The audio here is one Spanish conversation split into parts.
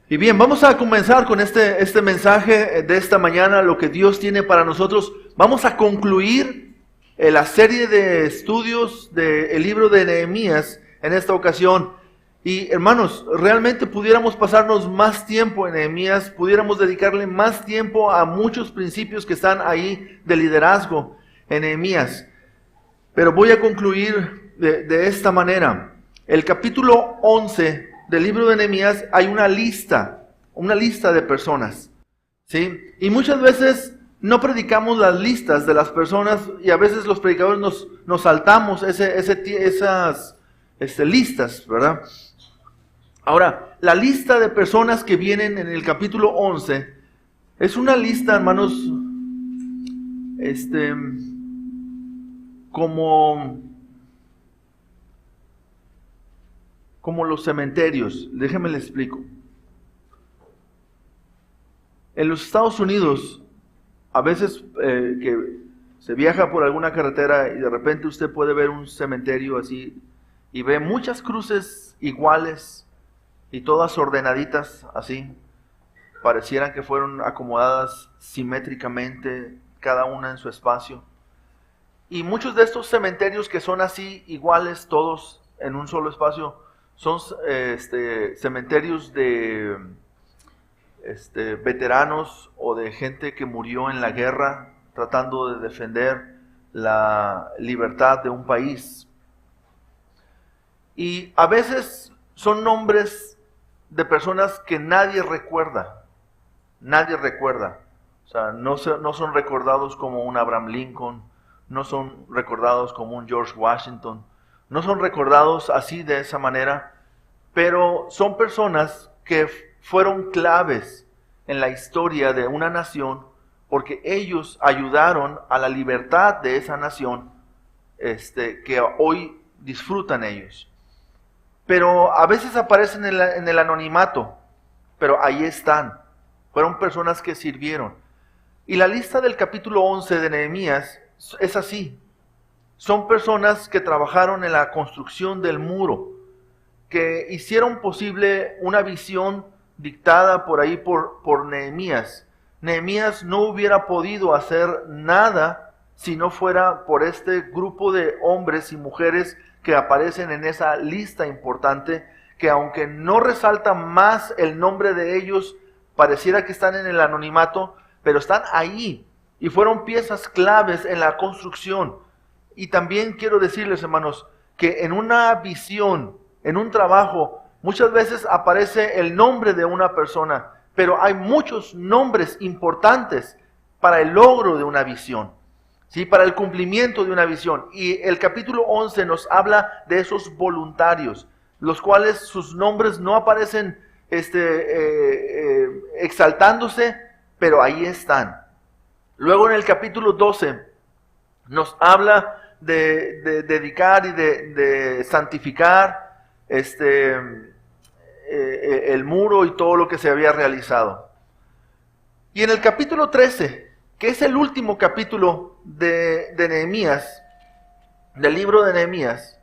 Y bien, vamos a comenzar con este mensaje de esta mañana, lo que Dios tiene para nosotros. Vamos a concluir la serie de estudios del libro de Nehemías en esta ocasión. Y hermanos, realmente pudiéramos pasarnos más tiempo en Nehemías, pudiéramos dedicarle más tiempo a muchos principios que están ahí de liderazgo en Nehemías. Pero voy a concluir de esta manera. El capítulo 11 del libro de Nehemías hay una lista de personas, ¿sí? Y muchas veces no predicamos las listas de las personas y a veces los predicadores nos saltamos esas listas, ¿verdad? Ahora, la lista de personas que vienen en el capítulo 11 es una lista, hermanos, como los cementerios. Déjenme les explico. En los Estados Unidos, a veces que se viaja por alguna carretera y de repente usted puede ver un cementerio así y ve muchas cruces iguales y todas ordenaditas así. Parecieran que fueron acomodadas simétricamente, cada una en su espacio. Y muchos de estos cementerios que son así iguales, todos en un solo espacio, son cementerios de veteranos o de gente que murió en la guerra tratando de defender la libertad de un país. Y a veces son nombres de personas que nadie recuerda. O sea, no son recordados como un Abraham Lincoln, no son recordados como un George Washington, no son recordados así de esa manera, pero son personas que fueron claves en la historia de una nación porque ellos ayudaron a la libertad de esa nación que hoy disfrutan ellos. Pero a veces aparecen en el anonimato, pero ahí están. Fueron personas que sirvieron. Y la lista del capítulo 11 de Nehemías es así. Son personas que trabajaron en la construcción del muro, que hicieron posible una visión dictada por ahí por Nehemías. Nehemías no hubiera podido hacer nada si no fuera por este grupo de hombres y mujeres que aparecen en esa lista importante, que aunque no resalta más el nombre de ellos, pareciera que están en el anonimato, pero están ahí y fueron piezas claves en la construcción. Y también quiero decirles, hermanos, que en una visión, en un trabajo, muchas veces aparece el nombre de una persona, pero hay muchos nombres importantes para el logro de una visión, ¿sí? Para el cumplimiento de una visión. Y el capítulo 11 nos habla de esos voluntarios, los cuales sus nombres no aparecen exaltándose, pero ahí están. Luego en el capítulo 12 nos habla de dedicar y de santificar el muro y todo lo que se había realizado. Y en el capítulo 13, que es el último capítulo de Nehemías, del libro de Nehemías,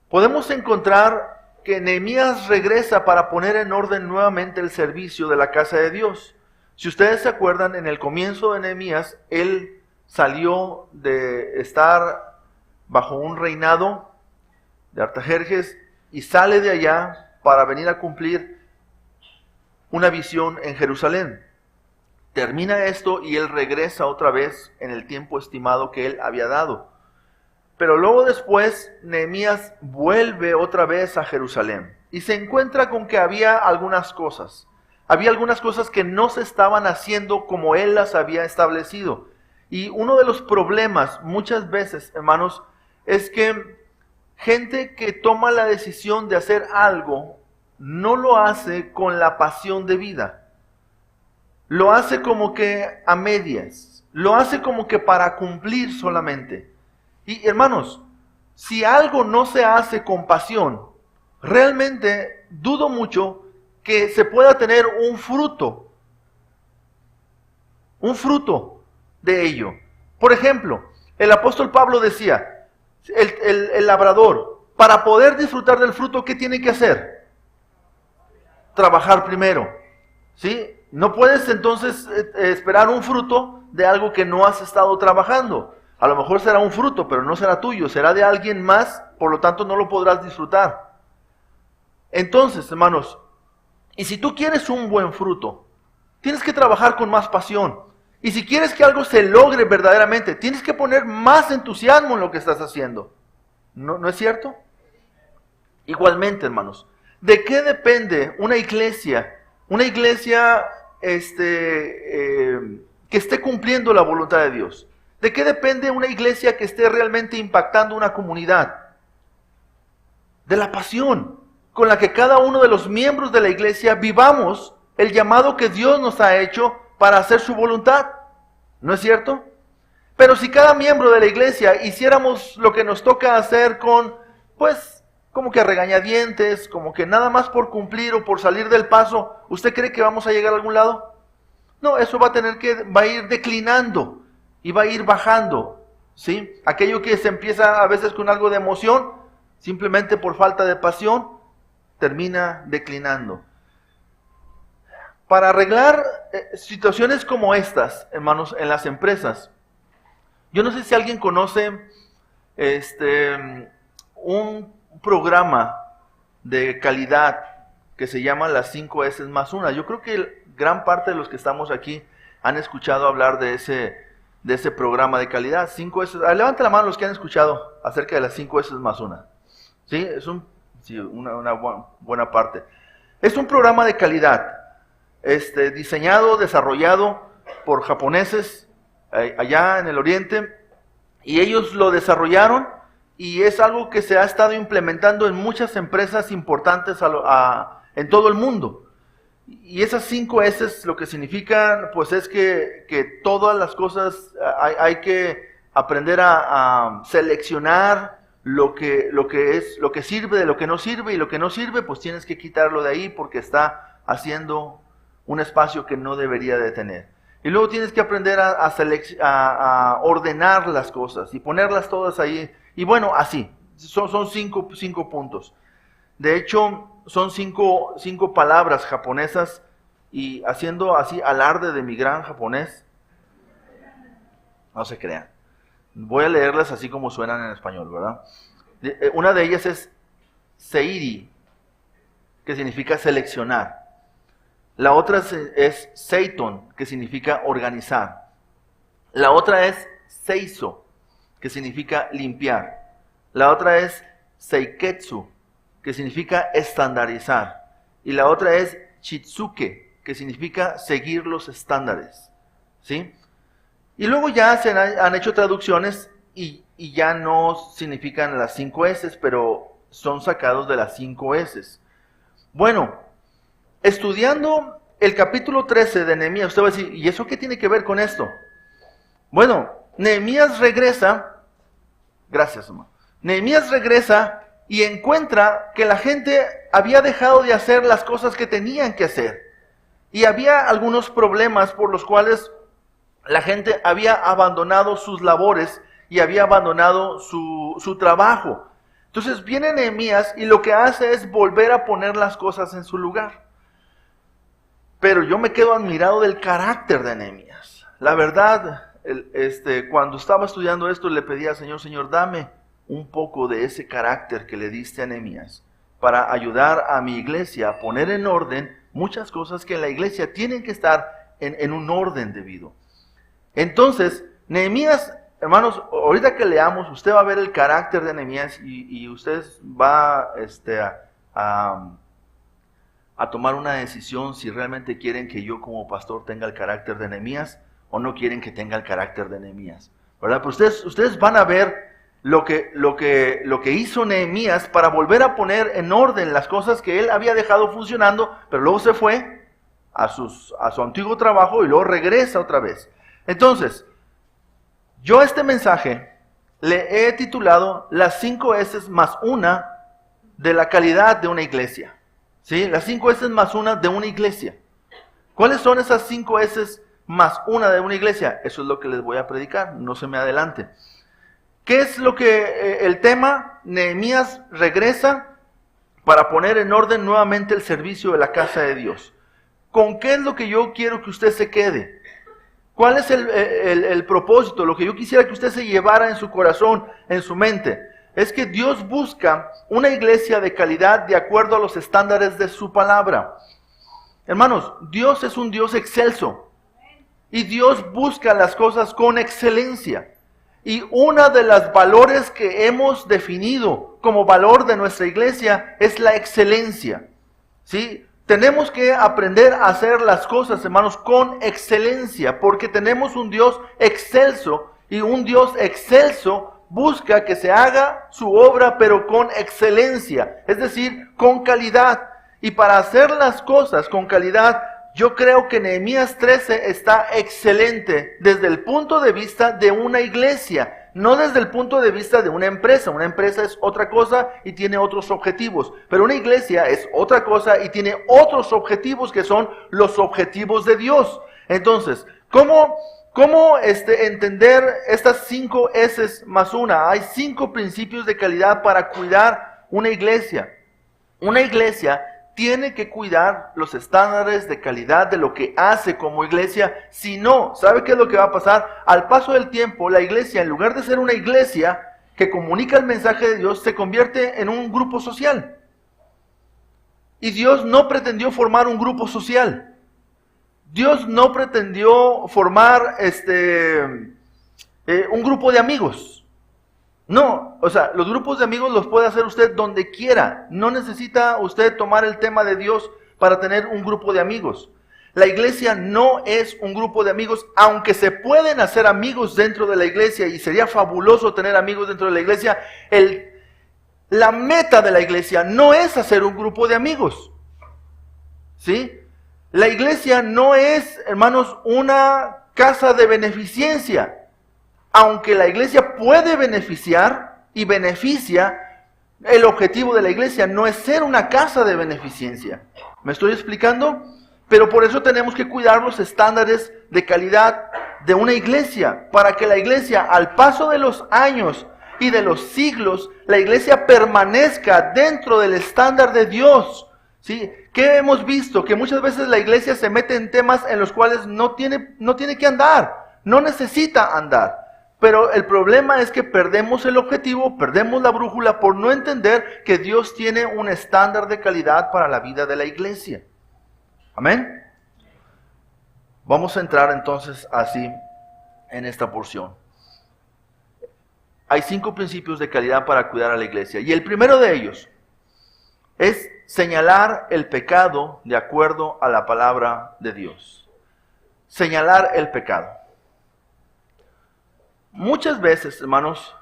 podemos encontrar que Nehemías regresa para poner en orden nuevamente el servicio de la casa de Dios. Si ustedes se acuerdan, en el comienzo de Nehemías, él salió de estar bajo un reinado de Artajerjes y sale de allá para venir a cumplir una visión en Jerusalén. Termina esto y él regresa otra vez en el tiempo estimado que él había dado. Pero luego después Nehemías vuelve otra vez a Jerusalén y se encuentra con que había algunas cosas. Había algunas cosas que no se estaban haciendo como él las había establecido. Y uno de los problemas muchas veces, hermanos, es que gente que toma la decisión de hacer algo no lo hace con la pasión de vida. Lo hace como que a medias. Lo hace como que para cumplir solamente. Y hermanos, si algo no se hace con pasión, realmente dudo mucho que se pueda tener un fruto de ello. Por ejemplo, el apóstol Pablo decía, el labrador, para poder disfrutar del fruto, ¿qué tiene que hacer? trabajar primero, ¿sí? No puedes entonces esperar un fruto de algo que no has estado trabajando. A lo mejor será un fruto, pero no será tuyo, será de alguien más, por lo tanto no lo podrás disfrutar. Entonces, hermanos, y si tú quieres un buen fruto, tienes que trabajar con más pasión. Y si quieres que algo se logre verdaderamente, tienes que poner más entusiasmo en lo que estás haciendo. ¿No es cierto? Igualmente, hermanos, ¿de qué depende una iglesia? Una iglesia que esté cumpliendo la voluntad de Dios. ¿De qué depende una iglesia que esté realmente impactando una comunidad? De la pasión con la que cada uno de los miembros de la iglesia vivamos el llamado que Dios nos ha hecho para hacer su voluntad. ¿No es cierto? Pero si cada miembro de la iglesia hiciéramos lo que nos toca hacer con, pues, como que a regañadientes, como que nada más por cumplir o por salir del paso, ¿usted cree que vamos a llegar a algún lado? No, eso va a ir declinando y va a ir bajando, ¿sí? Aquello que se empieza a veces con algo de emoción, simplemente por falta de pasión, termina declinando. Para arreglar situaciones como estas, hermanos, en las empresas, yo no sé si alguien conoce un programa de calidad que se llama las 5 S más 1. Yo creo que gran parte de los que estamos aquí han escuchado hablar de ese programa de calidad. 5 S. Levante la mano los que han escuchado acerca de las 5 S más 1. ¿Sí? Es una buena parte. Es un programa de calidad diseñado, desarrollado por japoneses allá en el oriente, y ellos lo desarrollaron y es algo que se ha estado implementando en muchas empresas importantes en todo el mundo. Y esas 5 S lo que significan, pues es que todas las cosas hay que aprender a seleccionar lo que sirve de lo que no sirve, y lo que no sirve pues tienes que quitarlo de ahí porque está haciendo un espacio que no debería de tener. Y luego tienes que aprender a ordenar las cosas y ponerlas todas ahí. Y bueno, así, son cinco puntos. De hecho, son cinco palabras japonesas, y haciendo así alarde de mi gran japonés, no se crean. Voy a leerlas así como suenan en español, ¿verdad? Una de ellas es seiri, que significa seleccionar. La otra es seiton, que significa organizar. La otra es seiso, que significa limpiar. La otra es seiketsu, que significa estandarizar. Y la otra es chitsuke, que significa seguir los estándares. ¿Sí? Y luego ya se han hecho traducciones y ya no significan las 5 S, pero son sacados de las 5 S. Bueno, estudiando el capítulo 13 de Nehemías, usted va a decir, ¿y eso qué tiene que ver con esto? Bueno, Nehemías regresa, gracias hermano, Nehemías regresa y encuentra que la gente había dejado de hacer las cosas que tenían que hacer. Y había algunos problemas por los cuales la gente había abandonado sus labores y había abandonado su trabajo. Entonces viene Nehemías y lo que hace es volver a poner las cosas en su lugar. Pero yo me quedo admirado del carácter de Nehemías. La verdad, cuando estaba estudiando esto le pedí al Señor, Señor, dame un poco de ese carácter que le diste a Nehemías para ayudar a mi iglesia a poner en orden muchas cosas que en la iglesia tienen que estar en un orden debido. Entonces, Nehemías, hermanos, ahorita que leamos, usted va a ver el carácter de Nehemías y usted va a tomar una decisión si realmente quieren que yo como pastor tenga el carácter de Nehemías o no quieren que tenga el carácter de Nehemías, ¿verdad? Pero ustedes van a ver lo que hizo Nehemías para volver a poner en orden las cosas que él había dejado funcionando, pero luego se fue a su antiguo trabajo y luego regresa otra vez. Entonces, yo a este mensaje le he titulado las 5 S más 1 de la calidad de una iglesia. ¿Sí? Las 5 S más 1 de una iglesia. ¿Cuáles son esas 5 S más 1 de una iglesia? Eso es lo que les voy a predicar, no se me adelante. ¿Qué es lo que el tema? Nehemías regresa para poner en orden nuevamente el servicio de la casa de Dios. ¿Con qué es lo que yo quiero que usted se quede? ¿Cuál es el propósito? Lo que yo quisiera que usted se llevara en su corazón, en su mente, es que Dios busca una iglesia de calidad de acuerdo a los estándares de su palabra. Hermanos, Dios es un Dios excelso y Dios busca las cosas con excelencia. Y uno de los valores que hemos definido como valor de nuestra iglesia es la excelencia. ¿Sí? Tenemos que aprender a hacer las cosas, hermanos, con excelencia, porque tenemos un Dios excelso, y un Dios excelso busca que se haga su obra, pero con excelencia, es decir, con calidad. Y para hacer las cosas con calidad, yo creo que Nehemías 13 está excelente desde el punto de vista de una iglesia, no desde el punto de vista de una empresa. Una empresa es otra cosa y tiene otros objetivos, pero una iglesia es otra cosa y tiene otros objetivos que son los objetivos de Dios. Entonces, ¿cómo entender estas 5 S más una? Hay 5 principios de calidad para cuidar una iglesia. Una iglesia tiene que cuidar los estándares de calidad de lo que hace como iglesia. Si no, ¿sabe qué es lo que va a pasar? Al paso del tiempo, la iglesia, en lugar de ser una iglesia que comunica el mensaje de Dios, se convierte en un grupo social. Y Dios no pretendió formar un grupo social. Dios no pretendió formar un grupo de amigos. No, o sea, los grupos de amigos los puede hacer usted donde quiera. No necesita usted tomar el tema de Dios para tener un grupo de amigos. La iglesia no es un grupo de amigos, aunque se pueden hacer amigos dentro de la iglesia y sería fabuloso tener amigos dentro de la iglesia. La meta de la iglesia no es hacer un grupo de amigos. ¿Sí? La iglesia no es, hermanos, una casa de beneficencia. Aunque la iglesia puede beneficiar y beneficia, el objetivo de la iglesia no es ser una casa de beneficencia. ¿Me estoy explicando? Pero por eso tenemos que cuidar los estándares de calidad de una iglesia, para que la iglesia, al paso de los años y de los siglos, la iglesia permanezca dentro del estándar de Dios. ¿Sí? ¿Qué hemos visto? Que muchas veces la iglesia se mete en temas en los cuales no tiene que andar, no necesita andar. Pero el problema es que perdemos el objetivo, perdemos la brújula por no entender que Dios tiene un estándar de calidad para la vida de la iglesia. Amén. Vamos a entrar entonces así en esta porción. Hay 5 principios de calidad para cuidar a la iglesia. Y el primero de ellos es señalar el pecado de acuerdo a la palabra de Dios. Señalar el pecado. Muchas veces, hermanos,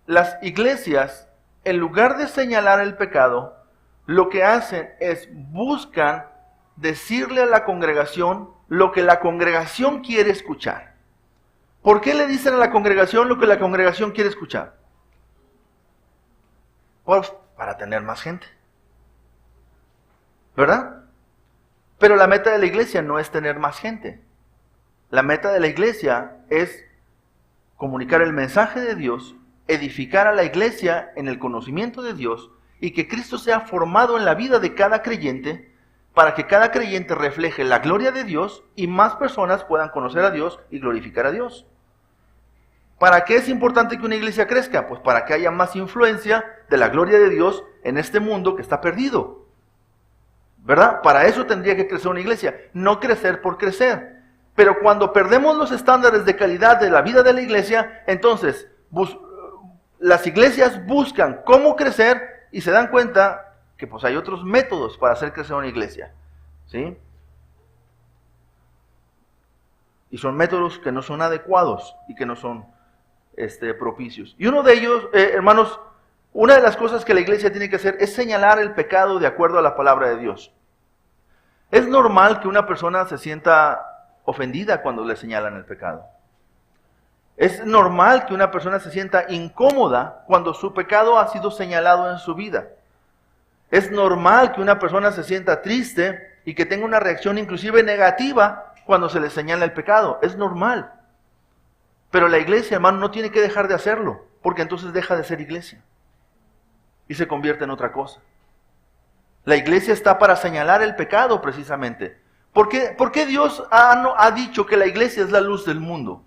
las iglesias, en lugar de señalar el pecado, lo que hacen es buscan decirle a la congregación lo que la congregación quiere escuchar. ¿Por qué le dicen a la congregación lo que la congregación quiere escuchar? Pues para tener más gente, ¿verdad? Pero la meta de la iglesia no es tener más gente. La meta de la iglesia es comunicar el mensaje de Dios, edificar a la iglesia en el conocimiento de Dios y que Cristo sea formado en la vida de cada creyente para que cada creyente refleje la gloria de Dios y más personas puedan conocer a Dios y glorificar a Dios. ¿Para qué es importante que una iglesia crezca? Pues para que haya más influencia de la gloria de Dios en este mundo que está perdido, ¿verdad? Para eso tendría que crecer una iglesia, no crecer por crecer. Pero cuando perdemos los estándares de calidad de la vida de la iglesia, entonces las iglesias buscan cómo crecer y se dan cuenta que pues hay otros métodos para hacer crecer una iglesia, ¿sí? Y son métodos que no son adecuados y que no son propicios. Y uno de ellos, hermanos, una de las cosas que la iglesia tiene que hacer es señalar el pecado de acuerdo a la palabra de Dios. Es normal que una persona se sienta ofendida cuando le señalan el pecado. Es normal que una persona se sienta incómoda cuando su pecado ha sido señalado en su vida. Es normal que una persona se sienta triste y que tenga una reacción inclusive negativa cuando se le señala el pecado. Es normal. Pero la iglesia, hermano, no tiene que dejar de hacerlo, porque entonces deja de ser iglesia. y se convierte en otra cosa. La iglesia está para señalar el pecado precisamente. ¿Por qué Dios ha dicho que la iglesia es la luz del mundo?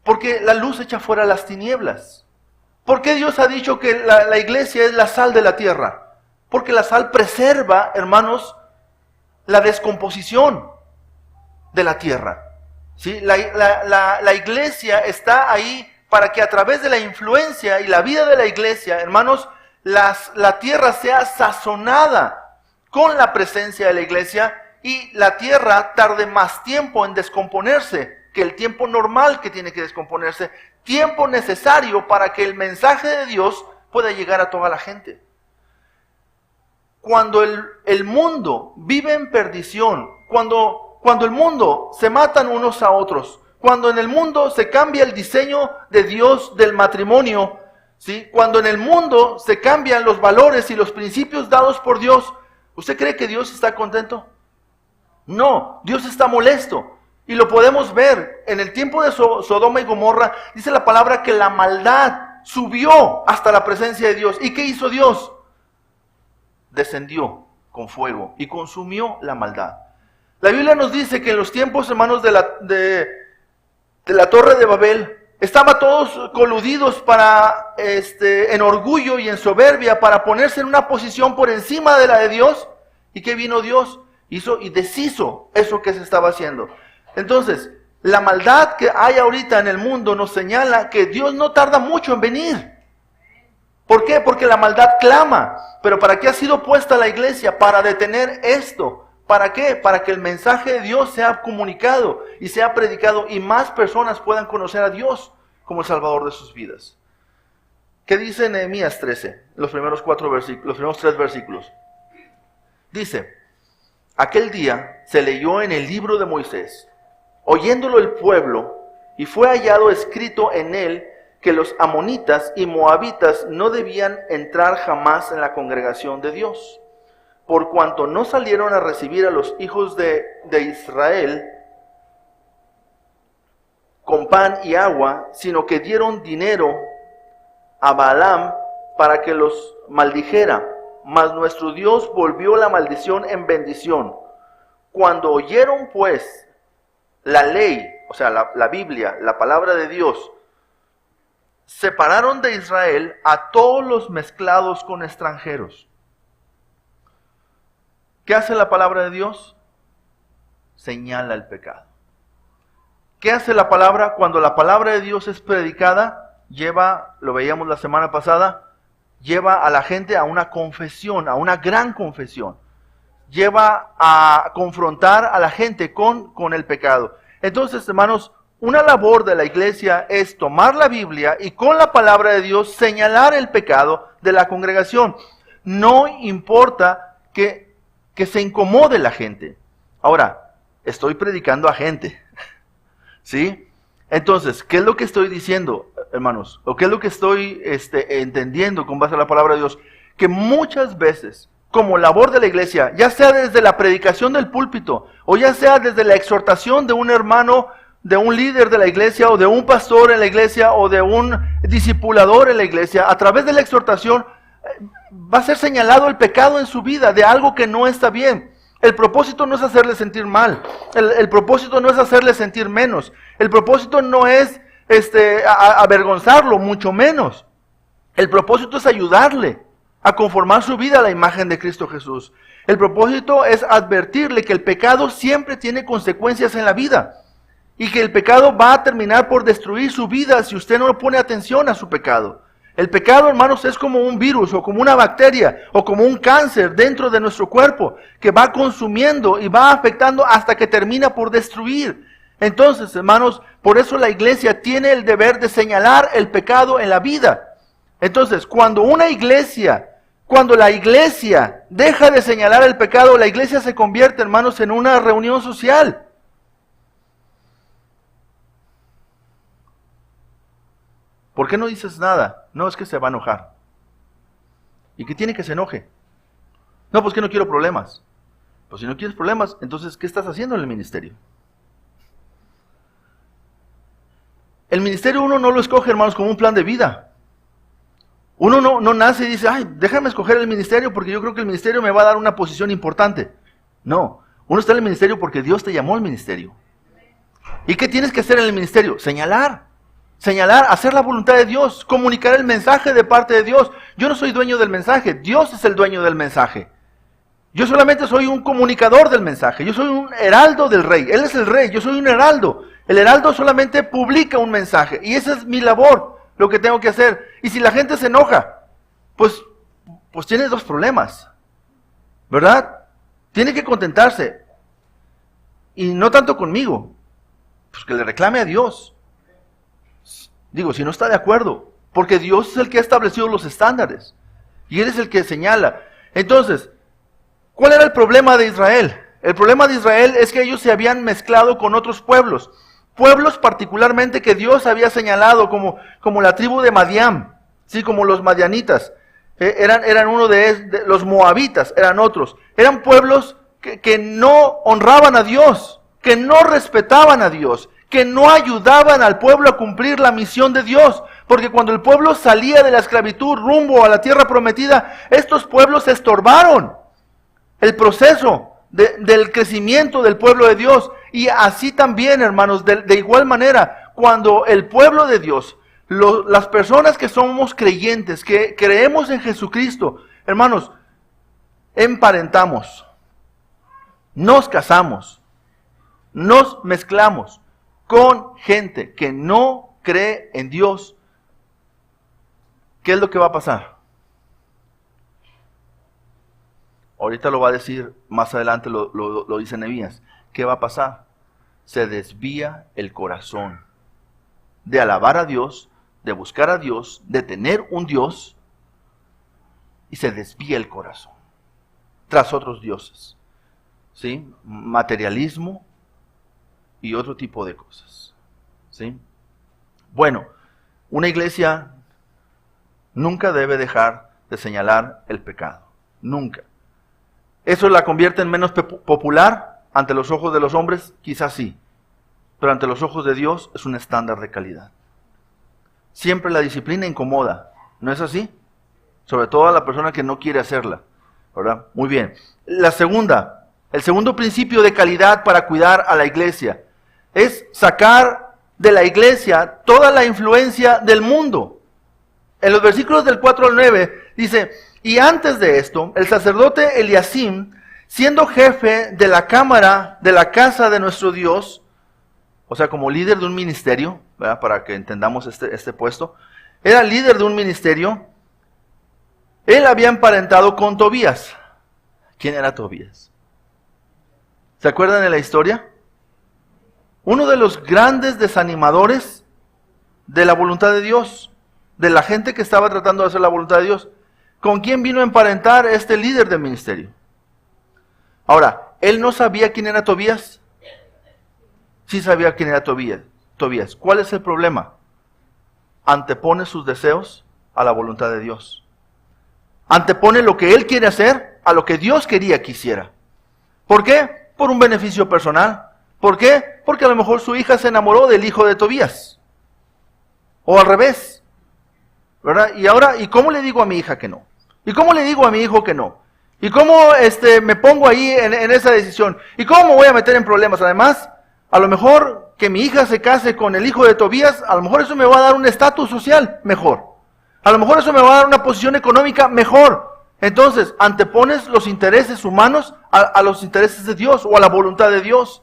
Porque la luz echa fuera las tinieblas. ¿Por qué Dios ha dicho que la iglesia es la sal de la tierra? Porque la sal preserva, hermanos, la descomposición de la tierra. ¿Sí? La iglesia está ahí para que a través de la influencia y la vida de la iglesia, hermanos, la tierra sea sazonada con la presencia de la iglesia y la tierra tarde más tiempo en descomponerse que el tiempo normal que tiene que descomponerse, tiempo necesario para que el mensaje de Dios pueda llegar a toda la gente. Cuando el mundo vive en perdición, cuando el mundo se matan unos a otros, cuando en el mundo se cambia el diseño de Dios del matrimonio, ¿sí? Cuando en el mundo se cambian los valores y los principios dados por Dios, ¿usted cree que Dios está contento? No, Dios está molesto. Y lo podemos ver en el tiempo de Sodoma y Gomorra. Dice la palabra que la maldad subió hasta la presencia de Dios. ¿Y qué hizo Dios? Descendió con fuego y consumió la maldad. La Biblia nos dice que en los tiempos, hermanos, de la Torre de Babel, estaban todos coludidos en orgullo y en soberbia para ponerse en una posición por encima de la de Dios. ¿Y qué vino Dios? Hizo y deshizo eso que se estaba haciendo. Entonces, la maldad que hay ahorita en el mundo nos señala que Dios no tarda mucho en venir. ¿Por qué? Porque la maldad clama. ¿Pero para qué ha sido puesta la iglesia? Para detener esto. ¿Para qué? Para que el mensaje de Dios sea comunicado y sea predicado y más personas puedan conocer a Dios como el Salvador de sus vidas. ¿Qué dice Nehemías 13? Los primeros 3 versículos. Dice: aquel día se leyó en el libro de Moisés, oyéndolo el pueblo, y fue hallado escrito en él que los amonitas y moabitas no debían entrar jamás en la congregación de Dios, por cuanto no salieron a recibir a los hijos de Israel con pan y agua, sino que dieron dinero a Balaam para que los maldijera. Mas nuestro Dios volvió la maldición en bendición. Cuando oyeron pues la ley, o sea, la Biblia, la palabra de Dios, separaron de Israel a todos los mezclados con extranjeros. ¿Qué hace la palabra de Dios? Señala el pecado. ¿Qué hace la palabra? Cuando la palabra de Dios es predicada, lo veíamos la semana pasada, lleva a la gente a una confesión, a una gran confesión. Lleva a confrontar a la gente con el pecado. Entonces, hermanos, una labor de la iglesia es tomar la Biblia y con la palabra de Dios señalar el pecado de la congregación. No importa que se incomode la gente. Ahora, estoy predicando a gente, ¿sí? Entonces, ¿qué es lo que estoy diciendo, hermanos? ¿O qué es lo que estoy entendiendo con base a la palabra de Dios? Que muchas veces, como labor de la iglesia, ya sea desde la predicación del púlpito, o ya sea desde la exhortación de un hermano, de un líder de la iglesia, o de un pastor en la iglesia, o de un discipulador en la iglesia, a través de la exhortación, va a ser señalado el pecado en su vida, de algo que no está bien. El propósito no es hacerle sentir mal, el propósito no es hacerle sentir menos, el propósito no es avergonzarlo, mucho menos. El propósito es ayudarle a conformar su vida a la imagen de Cristo Jesús. El propósito es advertirle que el pecado siempre tiene consecuencias en la vida y que el pecado va a terminar por destruir su vida si usted no pone atención a su pecado. El pecado, hermanos, es como un virus o como una bacteria o como un cáncer dentro de nuestro cuerpo que va consumiendo y va afectando hasta que termina por destruir. Entonces, hermanos, por eso la iglesia tiene el deber de señalar el pecado en la vida. Entonces, cuando la iglesia deja de señalar el pecado, la iglesia se convierte, hermanos, en una reunión social. ¿Por qué no dices nada? No, es que se va a enojar. ¿Y qué tiene que se enoje? No, pues que no quiero problemas. Pues si no quieres problemas, entonces, ¿qué estás haciendo en el ministerio? El ministerio uno no lo escoge, hermanos, como un plan de vida. Uno no nace y dice, ay, déjame escoger el ministerio porque yo creo que el ministerio me va a dar una posición importante. No, uno está en el ministerio porque Dios te llamó al ministerio. ¿Y qué tienes que hacer en el ministerio? Señalar, hacer la voluntad de Dios, comunicar el mensaje de parte de Dios. Yo no soy dueño del mensaje, Dios es el dueño del mensaje. Yo solamente soy un comunicador del mensaje, yo soy un heraldo del rey, Él es el rey, yo soy un heraldo. El heraldo solamente publica un mensaje y esa es mi labor, lo que tengo que hacer. Y si la gente se enoja, pues tiene dos problemas, ¿verdad? Tiene que contentarse, y no tanto conmigo, pues que le reclame a Dios. Digo, si no está de acuerdo, porque Dios es el que ha establecido los estándares, y Él es el que señala. Entonces, ¿cuál era el problema de Israel? El problema de Israel es que ellos se habían mezclado con otros pueblos, pueblos particularmente que Dios había señalado como la tribu de Madián, ¿sí? Como los madianitas, eran uno de los moabitas, eran otros, eran pueblos que no honraban a Dios, que no respetaban a Dios, que no ayudaban al pueblo a cumplir la misión de Dios, porque cuando el pueblo salía de la esclavitud rumbo a la tierra prometida, estos pueblos estorbaron el proceso del crecimiento del pueblo de Dios. Y así también, hermanos, de igual manera, cuando el pueblo de Dios, las personas que somos creyentes, que creemos en Jesucristo, hermanos, emparentamos, nos casamos, nos mezclamos con gente que no cree en Dios, ¿qué es lo que va a pasar? Ahorita lo va a decir, más adelante lo dice Nehemías. ¿Qué va a pasar? Se desvía el corazón de alabar a Dios, de buscar a Dios, de tener un Dios, y se desvía el corazón tras otros dioses, ¿sí? Materialismo y otro tipo de cosas, ¿sí? Bueno, una iglesia nunca debe dejar de señalar el pecado, nunca. ¿Eso la convierte en menos popular ante los ojos de los hombres? Quizás sí, pero ante los ojos de Dios es un estándar de calidad. Siempre la disciplina incomoda, ¿no es así? Sobre todo a la persona que no quiere hacerla, ¿verdad? Muy bien. El segundo principio de calidad para cuidar a la iglesia es sacar de la iglesia toda la influencia del mundo. En los versículos del 4 al 9 dice: y antes de esto, el sacerdote Eliasim, siendo jefe de la cámara de la casa de nuestro Dios, o sea, como líder de un ministerio, ¿verdad? Para que entendamos este puesto, era líder de un ministerio. Él había emparentado con Tobías. ¿Quién era Tobías? ¿Se acuerdan de la historia? Uno de los grandes desanimadores de la voluntad de Dios, de la gente que estaba tratando de hacer la voluntad de Dios. ¿Con quién vino a emparentar este líder del ministerio? Ahora, ¿él no sabía quién era Tobías? Sí sabía quién era Tobías. ¿Cuál es el problema? Antepone sus deseos a la voluntad de Dios. Antepone lo que él quiere hacer a lo que Dios quería que hiciera. ¿Por qué? Por un beneficio personal. ¿Por qué? Porque a lo mejor su hija se enamoró del hijo de Tobías. O al revés, ¿verdad? Y ahora, ¿y cómo le digo a mi hija que no? ¿Y cómo le digo a mi hijo que no? ¿Y cómo me pongo ahí en esa decisión? ¿Y cómo me voy a meter en problemas? Además, a lo mejor que mi hija se case con el hijo de Tobías, a lo mejor eso me va a dar un estatus social mejor. A lo mejor eso me va a dar una posición económica mejor. Entonces, antepones los intereses humanos a los intereses de Dios o a la voluntad de Dios.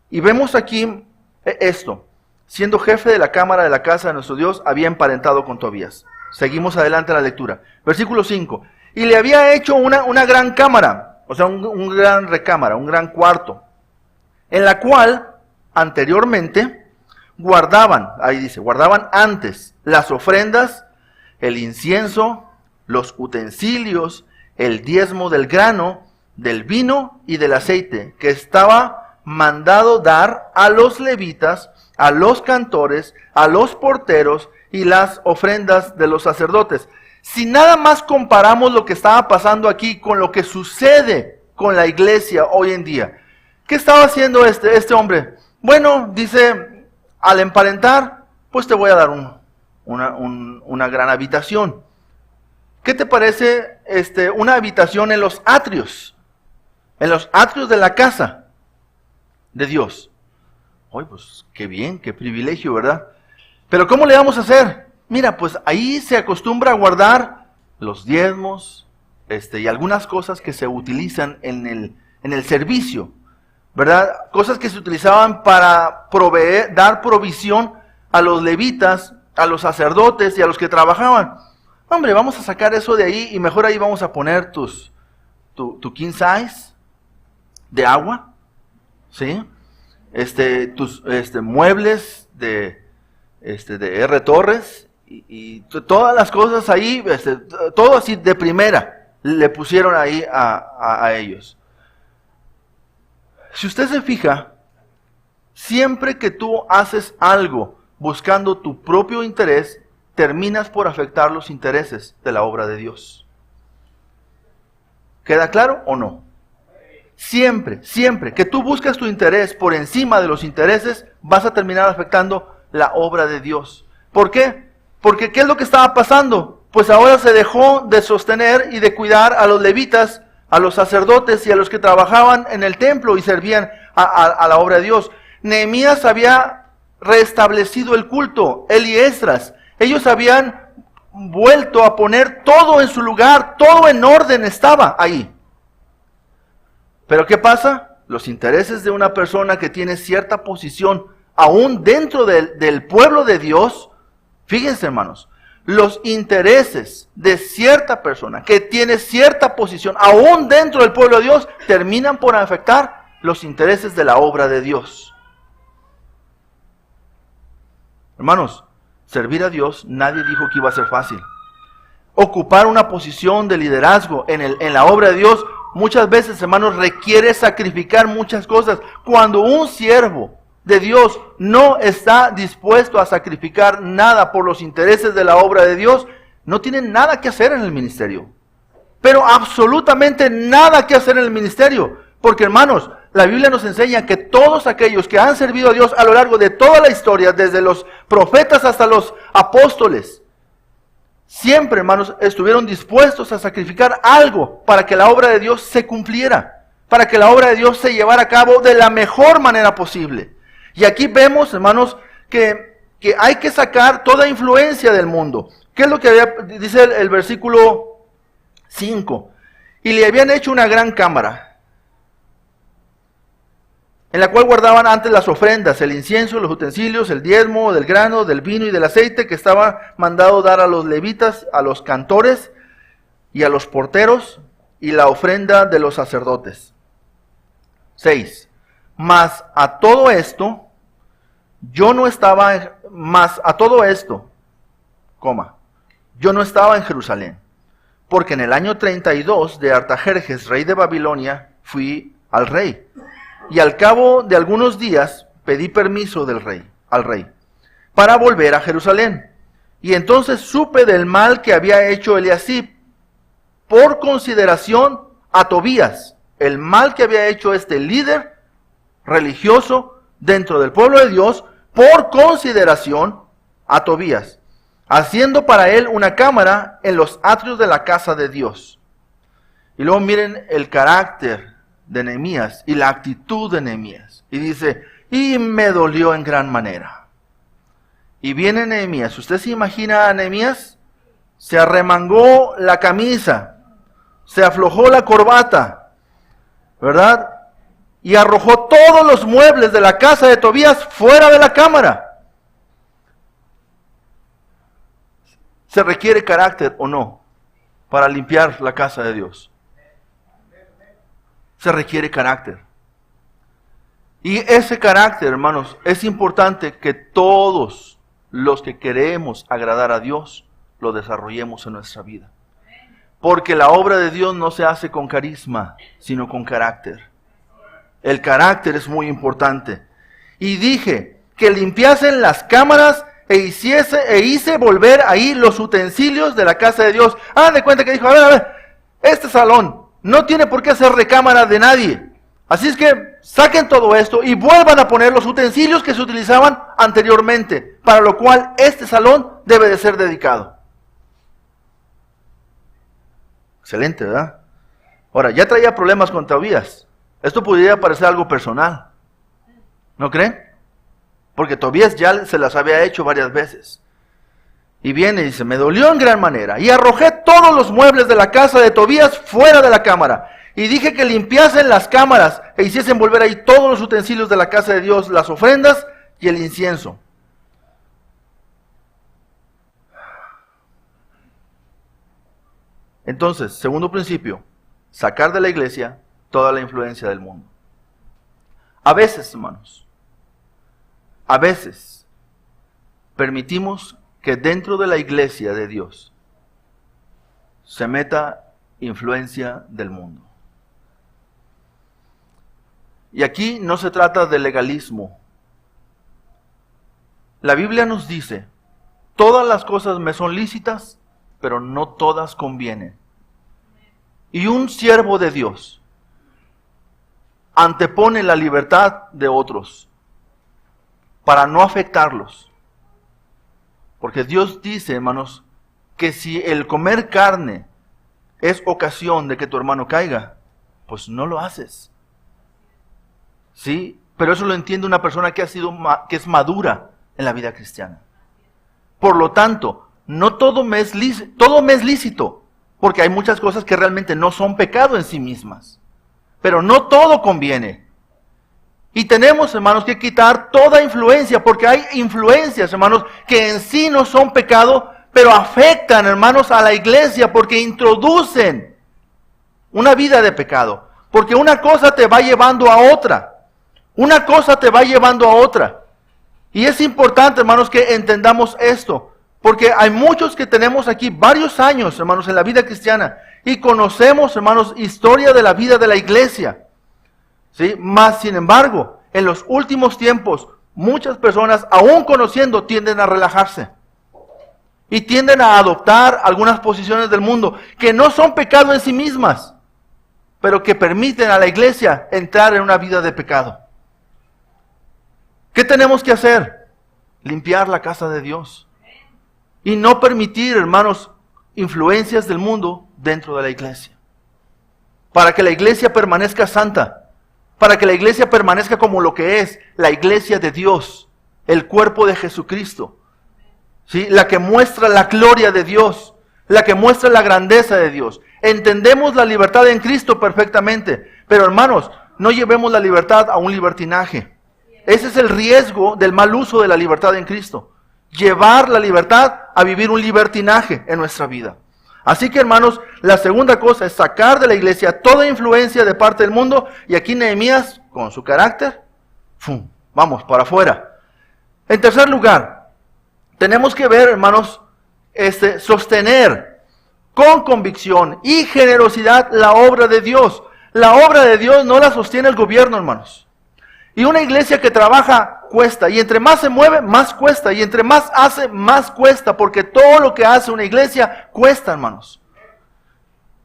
Y vemos aquí esto. Siendo jefe de la cámara de la casa de nuestro Dios, había emparentado con Tobías. Seguimos adelante la lectura. Versículo 5. Y le había hecho una gran cámara, o sea, un gran recámara, un gran cuarto, en la cual anteriormente guardaban, ahí dice, guardaban antes las ofrendas, el incienso, los utensilios, el diezmo del grano, del vino y del aceite, que estaba mandado dar a los levitas, a los cantores, a los porteros y las ofrendas de los sacerdotes. Si nada más comparamos lo que estaba pasando aquí con lo que sucede con la iglesia hoy en día, ¿qué estaba haciendo este hombre? Bueno, dice, al emparentar, pues te voy a dar una gran habitación. ¿Qué te parece una habitación en los atrios? En los atrios de la casa de Dios. Oye, pues qué bien, qué privilegio, ¿verdad? Pero ¿cómo le vamos a hacer? Mira, pues ahí se acostumbra a guardar los diezmos, y algunas cosas que se utilizan en el servicio, ¿verdad? Cosas que se utilizaban para dar provisión a los levitas, a los sacerdotes y a los que trabajaban. Hombre, vamos a sacar eso de ahí y mejor ahí vamos a poner tu king size de agua, ¿sí? Tus muebles de R. Torres y todas las cosas ahí, todo así de primera le pusieron ahí a ellos. Si usted se fija, siempre que tú haces algo buscando tu propio interés, terminas por afectar los intereses de la obra de Dios. ¿Queda claro o no? Siempre que tú buscas tu interés por encima de los intereses, vas a terminar afectando la obra de Dios. ¿Por qué? Porque ¿qué es lo que estaba pasando? Pues ahora se dejó de sostener y de cuidar a los levitas, a los sacerdotes y a los que trabajaban en el templo y servían a la obra de Dios. Nehemías había restablecido el culto, él y Esdras. Ellos habían vuelto a poner todo en su lugar, todo en orden estaba ahí. Pero ¿qué pasa? Los intereses de una persona que tiene cierta posición, aún dentro del pueblo de Dios, fíjense hermanos, los intereses de cierta persona que tiene cierta posición, aún dentro del pueblo de Dios, terminan por afectar los intereses de la obra de Dios. Hermanos, servir a Dios, nadie dijo que iba a ser fácil. Ocupar una posición de liderazgo en la obra de Dios, muchas veces, hermanos, requiere sacrificar muchas cosas. Cuando un siervo de Dios no está dispuesto a sacrificar nada por los intereses de la obra de Dios, no tiene nada que hacer en el ministerio. Pero absolutamente nada que hacer en el ministerio. Porque, hermanos, la Biblia nos enseña que todos aquellos que han servido a Dios a lo largo de toda la historia, desde los profetas hasta los apóstoles, siempre, hermanos, estuvieron dispuestos a sacrificar algo para que la obra de Dios se cumpliera, para que la obra de Dios se llevara a cabo de la mejor manera posible. Y aquí vemos, hermanos, que hay que sacar toda influencia del mundo. ¿Qué es lo que dice el versículo 5? Y le habían hecho una gran cámara, en la cual guardaban antes las ofrendas, el incienso, los utensilios, el diezmo, del grano, del vino y del aceite que estaba mandado dar a los levitas, a los cantores y a los porteros, y la ofrenda de los sacerdotes. 6. Mas a todo esto, yo no estaba en Jerusalén, porque en el año 32 de Artajerjes, rey de Babilonia, fui al rey. Y al cabo de algunos días pedí permiso al rey, para volver a Jerusalén. Y entonces supe del mal que había hecho Eliasib, por consideración a Tobías, el mal que había hecho este líder religioso dentro del pueblo de Dios, por consideración a Tobías, haciendo para él una cámara en los atrios de la casa de Dios. Y luego miren el carácter de Nehemías y la actitud de Nehemías. Y dice, y me dolió en gran manera. Y viene Nehemías. ¿Usted se imagina a Nehemías? Se arremangó la camisa, se aflojó la corbata, ¿verdad? Y arrojó todos los muebles de la casa de Tobías fuera de la cámara. ¿Se requiere carácter o no para limpiar la casa de Dios? Se requiere carácter. Y ese carácter, hermanos, es importante que todos los que queremos agradar a Dios lo desarrollemos en nuestra vida. Porque la obra de Dios no se hace con carisma, sino con carácter. El carácter es muy importante. Y dije que limpiasen las cámaras e hice volver ahí los utensilios de la casa de Dios. Hagan de cuenta que dijo, a ver, este salón no tiene por qué ser recámara de nadie. Así es que saquen todo esto y vuelvan a poner los utensilios que se utilizaban anteriormente. para lo cual este salón debe de ser dedicado. Excelente, ¿verdad? Ahora, ya traía problemas con Tobías. Esto podría parecer algo personal. ¿No creen? Porque Tobías ya se las había hecho varias veces. Y viene y dice, me dolió en gran manera. Y arrojé todos los muebles de la casa de Tobías fuera de la cámara. Y dije que limpiasen las cámaras e hiciesen volver ahí todos los utensilios de la casa de Dios, las ofrendas y el incienso. Entonces, segundo principio, sacar de la iglesia toda la influencia del mundo. A veces, hermanos, a veces permitimos que dentro de la iglesia de Dios se meta influencia del mundo. Y aquí no se trata de legalismo. La Biblia nos dice, todas las cosas me son lícitas, pero no todas convienen. Y un siervo de Dios antepone la libertad de otros para no afectarlos. Porque Dios dice, hermanos, que si el comer carne es ocasión de que tu hermano caiga, pues no lo haces. ¿Sí? Pero eso lo entiende una persona que es madura en la vida cristiana. Por lo tanto, no todo me es lícito, porque hay muchas cosas que realmente no son pecado en sí mismas. Pero no todo conviene. Y tenemos, hermanos, que quitar toda influencia, porque hay influencias, hermanos, que en sí no son pecado, pero afectan, hermanos, a la iglesia, porque introducen una vida de pecado. Porque una cosa te va llevando a otra. Una cosa te va llevando a otra. Y es importante, hermanos, que entendamos esto. Porque hay muchos que tenemos aquí varios años, hermanos, en la vida cristiana. Y conocemos, hermanos, historia de la vida de la iglesia. ¿Sí? Más, sin embargo, en los últimos tiempos, muchas personas, aún conociendo, tienden a relajarse. Y tienden a adoptar algunas posiciones del mundo que no son pecado en sí mismas, pero que permiten a la iglesia entrar en una vida de pecado. ¿Qué tenemos que hacer? Limpiar la casa de Dios. Y no permitir, hermanos, influencias del mundo dentro de la iglesia. Para que la iglesia permanezca santa. Para que la iglesia permanezca como lo que es, la iglesia de Dios. El cuerpo de Jesucristo. ¿Sí? La que muestra la gloria de Dios. La que muestra la grandeza de Dios. Entendemos la libertad en Cristo perfectamente. Pero hermanos, no llevemos la libertad a un libertinaje. Ese es el riesgo del mal uso de la libertad en Cristo. Llevar la libertad a vivir un libertinaje en nuestra vida. Así que, hermanos, la segunda cosa es sacar de la iglesia toda influencia de parte del mundo. Y aquí Nehemías, con su carácter, ¡fum!, vamos, para afuera. En tercer lugar, tenemos que ver, hermanos, sostener con convicción y generosidad la obra de Dios. La obra de Dios no la sostiene el gobierno, hermanos. Y una iglesia que trabaja cuesta, y entre más se mueve, más cuesta, y entre más hace, más cuesta, porque todo lo que hace una iglesia cuesta, hermanos.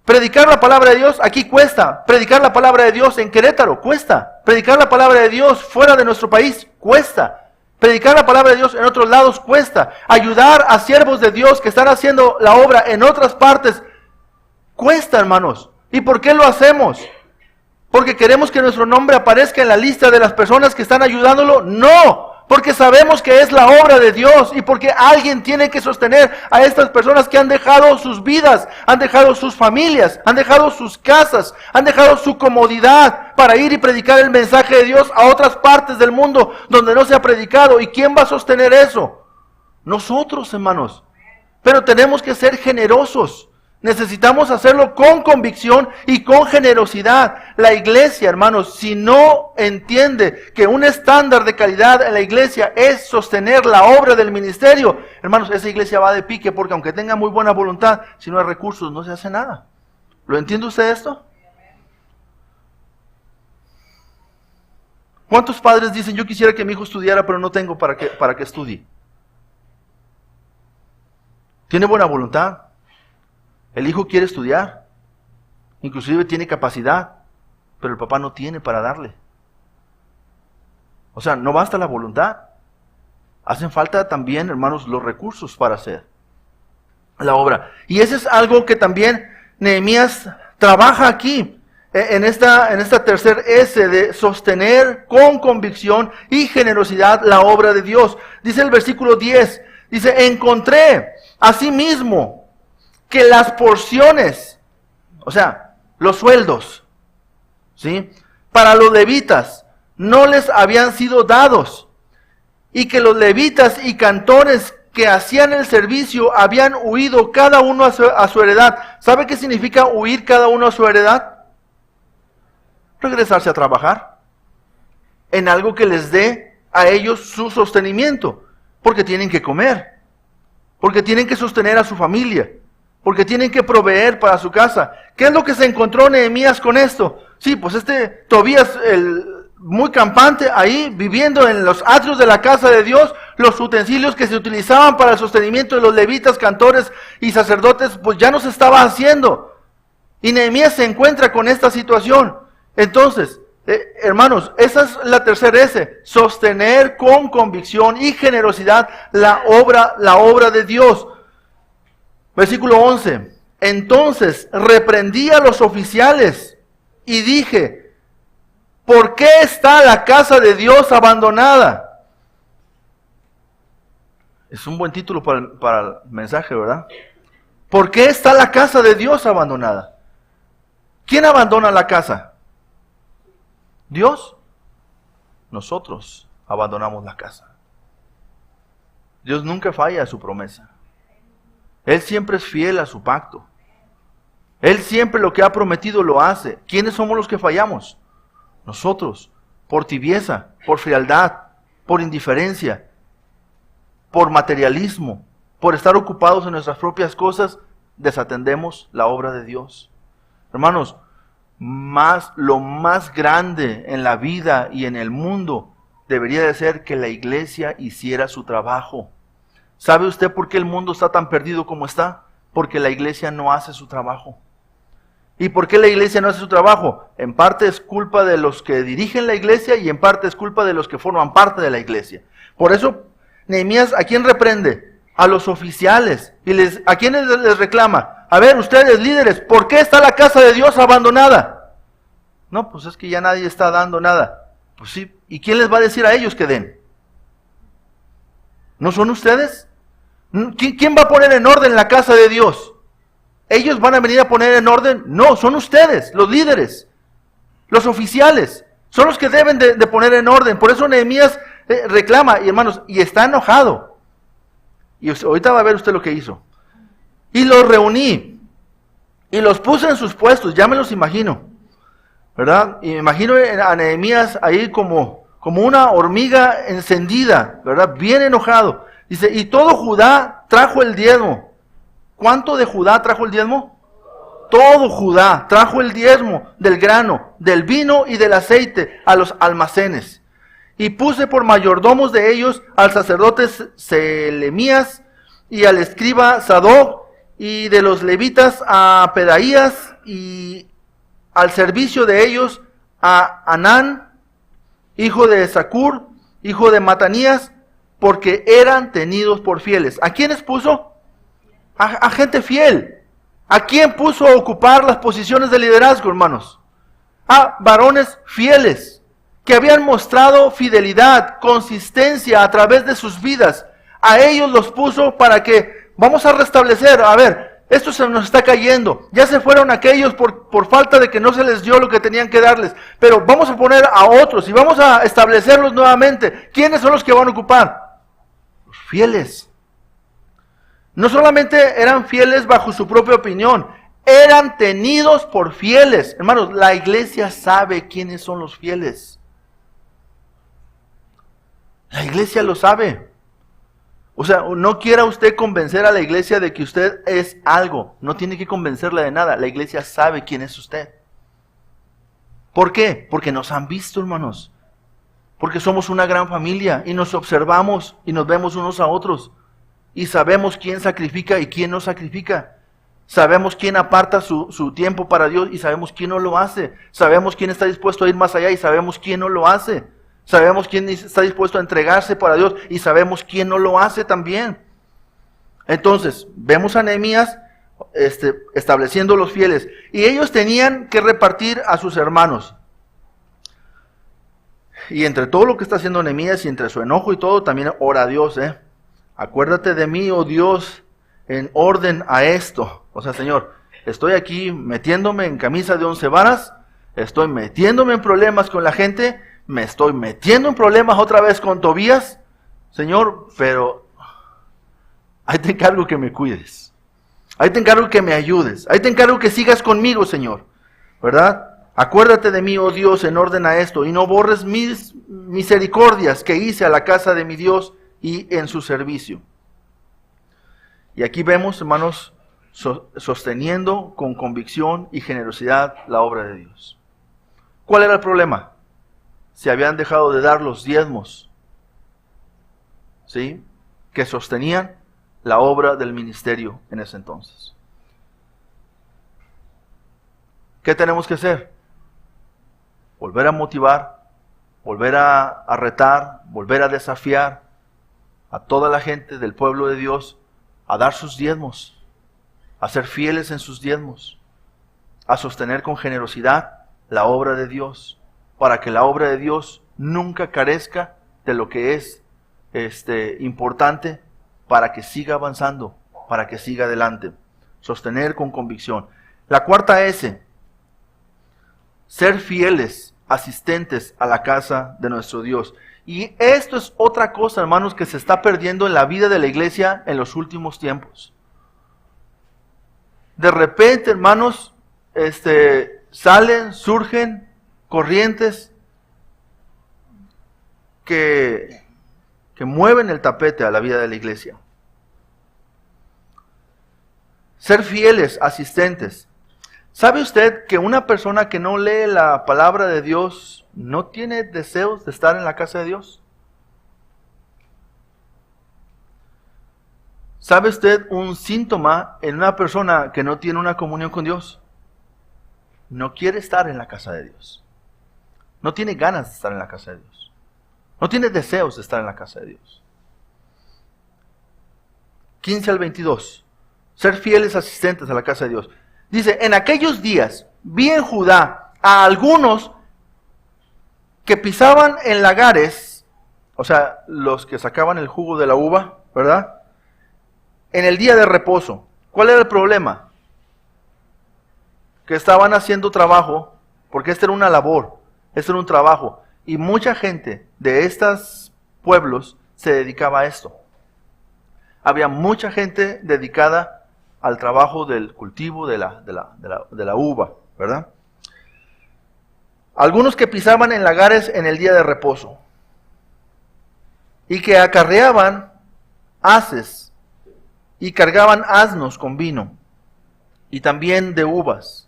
Predicar la palabra de Dios aquí cuesta, predicar la palabra de Dios en Querétaro cuesta, predicar la palabra de Dios fuera de nuestro país cuesta, predicar la palabra de Dios en otros lados cuesta, ayudar a siervos de Dios que están haciendo la obra en otras partes cuesta, hermanos. ¿Y por qué lo hacemos? ¿Porque queremos que nuestro nombre aparezca en la lista de las personas que están ayudándolo? No, porque sabemos que es la obra de Dios y porque alguien tiene que sostener a estas personas que han dejado sus vidas, han dejado sus familias, han dejado sus casas, han dejado su comodidad para ir y predicar el mensaje de Dios a otras partes del mundo donde no se ha predicado. ¿Y quién va a sostener eso? Nosotros, hermanos. Pero tenemos que ser generosos. Necesitamos hacerlo con convicción y con generosidad. La iglesia, hermanos, si no entiende que un estándar de calidad en la iglesia es sostener la obra del ministerio, hermanos, esa iglesia va de pique porque aunque tenga muy buena voluntad, si no hay recursos no se hace nada. ¿Lo entiende usted esto? ¿Cuántos padres dicen, yo quisiera que mi hijo estudiara, pero no tengo para que estudie? ¿Tiene buena voluntad? El hijo quiere estudiar, inclusive tiene capacidad, pero el papá no tiene para darle. O sea, no basta la voluntad. hacen falta también, hermanos, los recursos para hacer la obra. Y eso es algo que también Nehemías trabaja aquí, en esta tercer S de sostener con convicción y generosidad la obra de Dios. Dice el versículo 10, dice, encontré asimismo que las porciones, o sea, los sueldos, ¿sí?, para los levitas no les habían sido dados, y que los levitas y cantores que hacían el servicio habían huido cada uno a su heredad. ¿Sabe qué significa huir cada uno a su heredad? Regresarse a trabajar en algo que les dé a ellos su sostenimiento, porque tienen que comer, porque tienen que sostener a su familia, porque tienen que proveer para su casa. ¿Qué es lo que se encontró Nehemías con esto? Sí, pues Tobías, muy campante ahí, viviendo en los atrios de la casa de Dios, los utensilios que se utilizaban para el sostenimiento de los levitas, cantores y sacerdotes, pues ya no se estaba haciendo. Y Nehemías se encuentra con esta situación. Entonces, hermanos, esa es la tercera S, sostener con convicción y generosidad la obra de Dios. Versículo 11, entonces reprendí a los oficiales y dije, ¿por qué está la casa de Dios abandonada? Es un buen título para el mensaje, ¿verdad? ¿Por qué está la casa de Dios abandonada? ¿Quién abandona la casa? ¿Dios? Nosotros abandonamos la casa. Dios nunca falla a su promesa. Él siempre es fiel a su pacto. Él siempre lo que ha prometido lo hace. ¿Quiénes somos los que fallamos? Nosotros, por tibieza, por frialdad, por indiferencia, por materialismo, por estar ocupados en nuestras propias cosas, desatendemos la obra de Dios. Hermanos, lo más grande en la vida y en el mundo debería de ser que la iglesia hiciera su trabajo. ¿Sabe usted por qué el mundo está tan perdido como está? Porque la iglesia no hace su trabajo. ¿Y por qué la iglesia no hace su trabajo? En parte es culpa de los que dirigen la iglesia y en parte es culpa de los que forman parte de la iglesia. Por eso Nehemías, ¿a quién reprende? A los oficiales. ¿A quiénes les reclama? A ver, ustedes líderes, ¿por qué está la casa de Dios abandonada? No, pues es que ya nadie está dando nada. Pues sí, ¿y quién les va a decir a ellos que den? ¿No son ustedes? ¿Quién va a poner en orden la casa de Dios? ¿Ellos van a venir a poner en orden? No, son ustedes, los líderes, los oficiales, son los que deben de poner en orden. Por eso Nehemías reclama, y hermanos, y está enojado. Y ahorita va a ver usted lo que hizo. Y los reuní, y los puse en sus puestos, ya me los imagino, ¿verdad? Y me imagino a Nehemías ahí como una hormiga encendida, ¿verdad? Bien enojado. Dice, y todo Judá trajo el diezmo. ¿Cuánto de Judá trajo el diezmo? Todo Judá trajo el diezmo del grano, del vino y del aceite a los almacenes. Y puse por mayordomos de ellos al sacerdote Selemías y al escriba Sadoc, y de los levitas a Pedaías, y al servicio de ellos a Anán, hijo de Zacur, hijo de Matanías, porque eran tenidos por fieles. ¿A quiénes puso? A gente fiel. ¿A quién puso a ocupar las posiciones de liderazgo, hermanos? A varones fieles, que habían mostrado fidelidad, consistencia a través de sus vidas. A ellos los puso para que, vamos a restablecer, a ver, esto se nos está cayendo. Ya se fueron aquellos por falta de que no se les dio lo que tenían que darles. Pero vamos a poner a otros y vamos a establecerlos nuevamente. ¿Quiénes son los que van a ocupar? Los fieles. No solamente eran fieles bajo su propia opinión, eran tenidos por fieles. Hermanos, la iglesia sabe quiénes son los fieles. La iglesia lo sabe. O sea, no quiera usted convencer a la iglesia de que usted es algo. No tiene que convencerla de nada. La iglesia sabe quién es usted. ¿Por qué? Porque nos han visto, hermanos. Porque somos una gran familia y nos observamos y nos vemos unos a otros. Y sabemos quién sacrifica y quién no sacrifica. Sabemos quién aparta su tiempo para Dios y sabemos quién no lo hace. Sabemos quién está dispuesto a ir más allá y sabemos quién no lo hace. Sabemos quién está dispuesto a entregarse para Dios y sabemos quién no lo hace también. Entonces, vemos a Nehemías estableciendo los fieles. Y ellos tenían que repartir a sus hermanos. Y entre todo lo que está haciendo Nehemías y entre su enojo y todo, también ora a Dios. Acuérdate de mí, oh Dios, en orden a esto. O sea, Señor, estoy aquí metiéndome en camisa de 11 varas. Estoy metiéndome en problemas con la gente. Me estoy metiendo en problemas otra vez con Tobías. Señor, pero ahí te encargo que me cuides. Ahí te encargo que me ayudes. Ahí te encargo que sigas conmigo, Señor. ¿Verdad? Acuérdate de mí, oh Dios, en orden a esto, y no borres mis misericordias que hice a la casa de mi Dios y en su servicio. Y aquí vemos, hermanos, sosteniendo con convicción y generosidad la obra de Dios. ¿Cuál era el problema? Se habían dejado de dar los diezmos, ¿sí?, que sostenían la obra del ministerio en ese entonces. ¿Qué tenemos que hacer? Volver a motivar, volver a retar, volver a desafiar a toda la gente del pueblo de Dios a dar sus diezmos, a ser fieles en sus diezmos, a sostener con generosidad la obra de Dios, para que la obra de Dios nunca carezca de lo que es importante para que siga avanzando, para que siga adelante. Sostener con convicción. La cuarta S, ser fieles, asistentes a la casa de nuestro Dios. Y esto es otra cosa, hermanos, que se está perdiendo en la vida de la iglesia en los últimos tiempos. De repente, hermanos, surgen corrientes que mueven el tapete a la vida de la iglesia. Ser fieles, asistentes. ¿Sabe usted que una persona que no lee la palabra de Dios no tiene deseos de estar en la casa de Dios? ¿Sabe usted un síntoma en una persona que no tiene una comunión con Dios? No quiere estar en la casa de Dios. No tiene ganas de estar en la casa de Dios. No tiene deseos de estar en la casa de Dios. 15 al 22. Ser fieles asistentes a la casa de Dios. Dice, en aquellos días vi en Judá a algunos que pisaban en lagares, o sea, los que sacaban el jugo de la uva, ¿verdad?, en el día de reposo. ¿Cuál era el problema? Que estaban haciendo trabajo, porque esta era una labor, este era un trabajo, y mucha gente de estos pueblos se dedicaba a esto. Había mucha gente dedicada al trabajo del cultivo de la uva, ¿verdad? Algunos que pisaban en lagares en el día de reposo y que acarreaban haces y cargaban asnos con vino y también de uvas,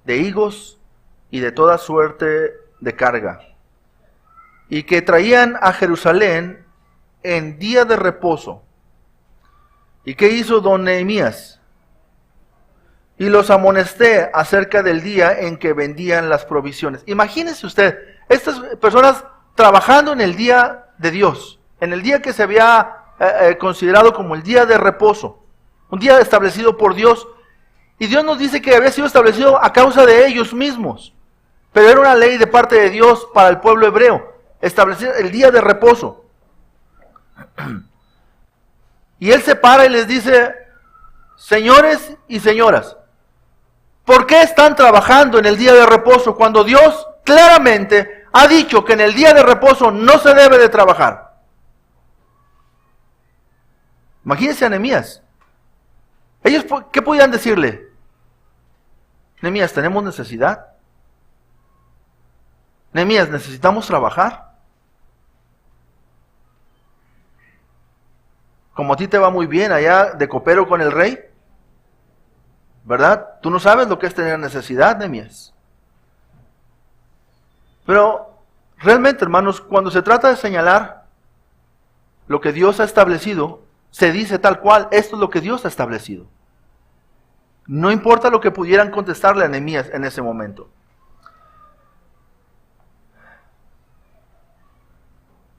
de higos y de toda suerte de carga, y que traían a Jerusalén en día de reposo. ¿Y qué hizo don Nehemías? Y los amonesté acerca del día en que vendían las provisiones. Imagínese usted, estas personas trabajando en el día de Dios, en el día que se había considerado como el día de reposo, un día establecido por Dios, y Dios nos dice que había sido establecido a causa de ellos mismos, pero era una ley de parte de Dios para el pueblo hebreo, establecer el día de reposo. Y él se para y les dice, señores y señoras, ¿por qué están trabajando en el día de reposo cuando Dios claramente ha dicho que en el día de reposo no se debe de trabajar? Imagínense a Nehemías. Ellos, ¿qué podían decirle? Nehemías, ¿tenemos necesidad? Nehemías, ¿necesitamos trabajar? Como a ti te va muy bien allá de copero con el rey, ¿verdad? Tú no sabes lo que es tener necesidad, Nehemías. Pero realmente, hermanos, cuando se trata de señalar lo que Dios ha establecido, se dice tal cual, esto es lo que Dios ha establecido. No importa lo que pudieran contestarle a Nehemías en ese momento.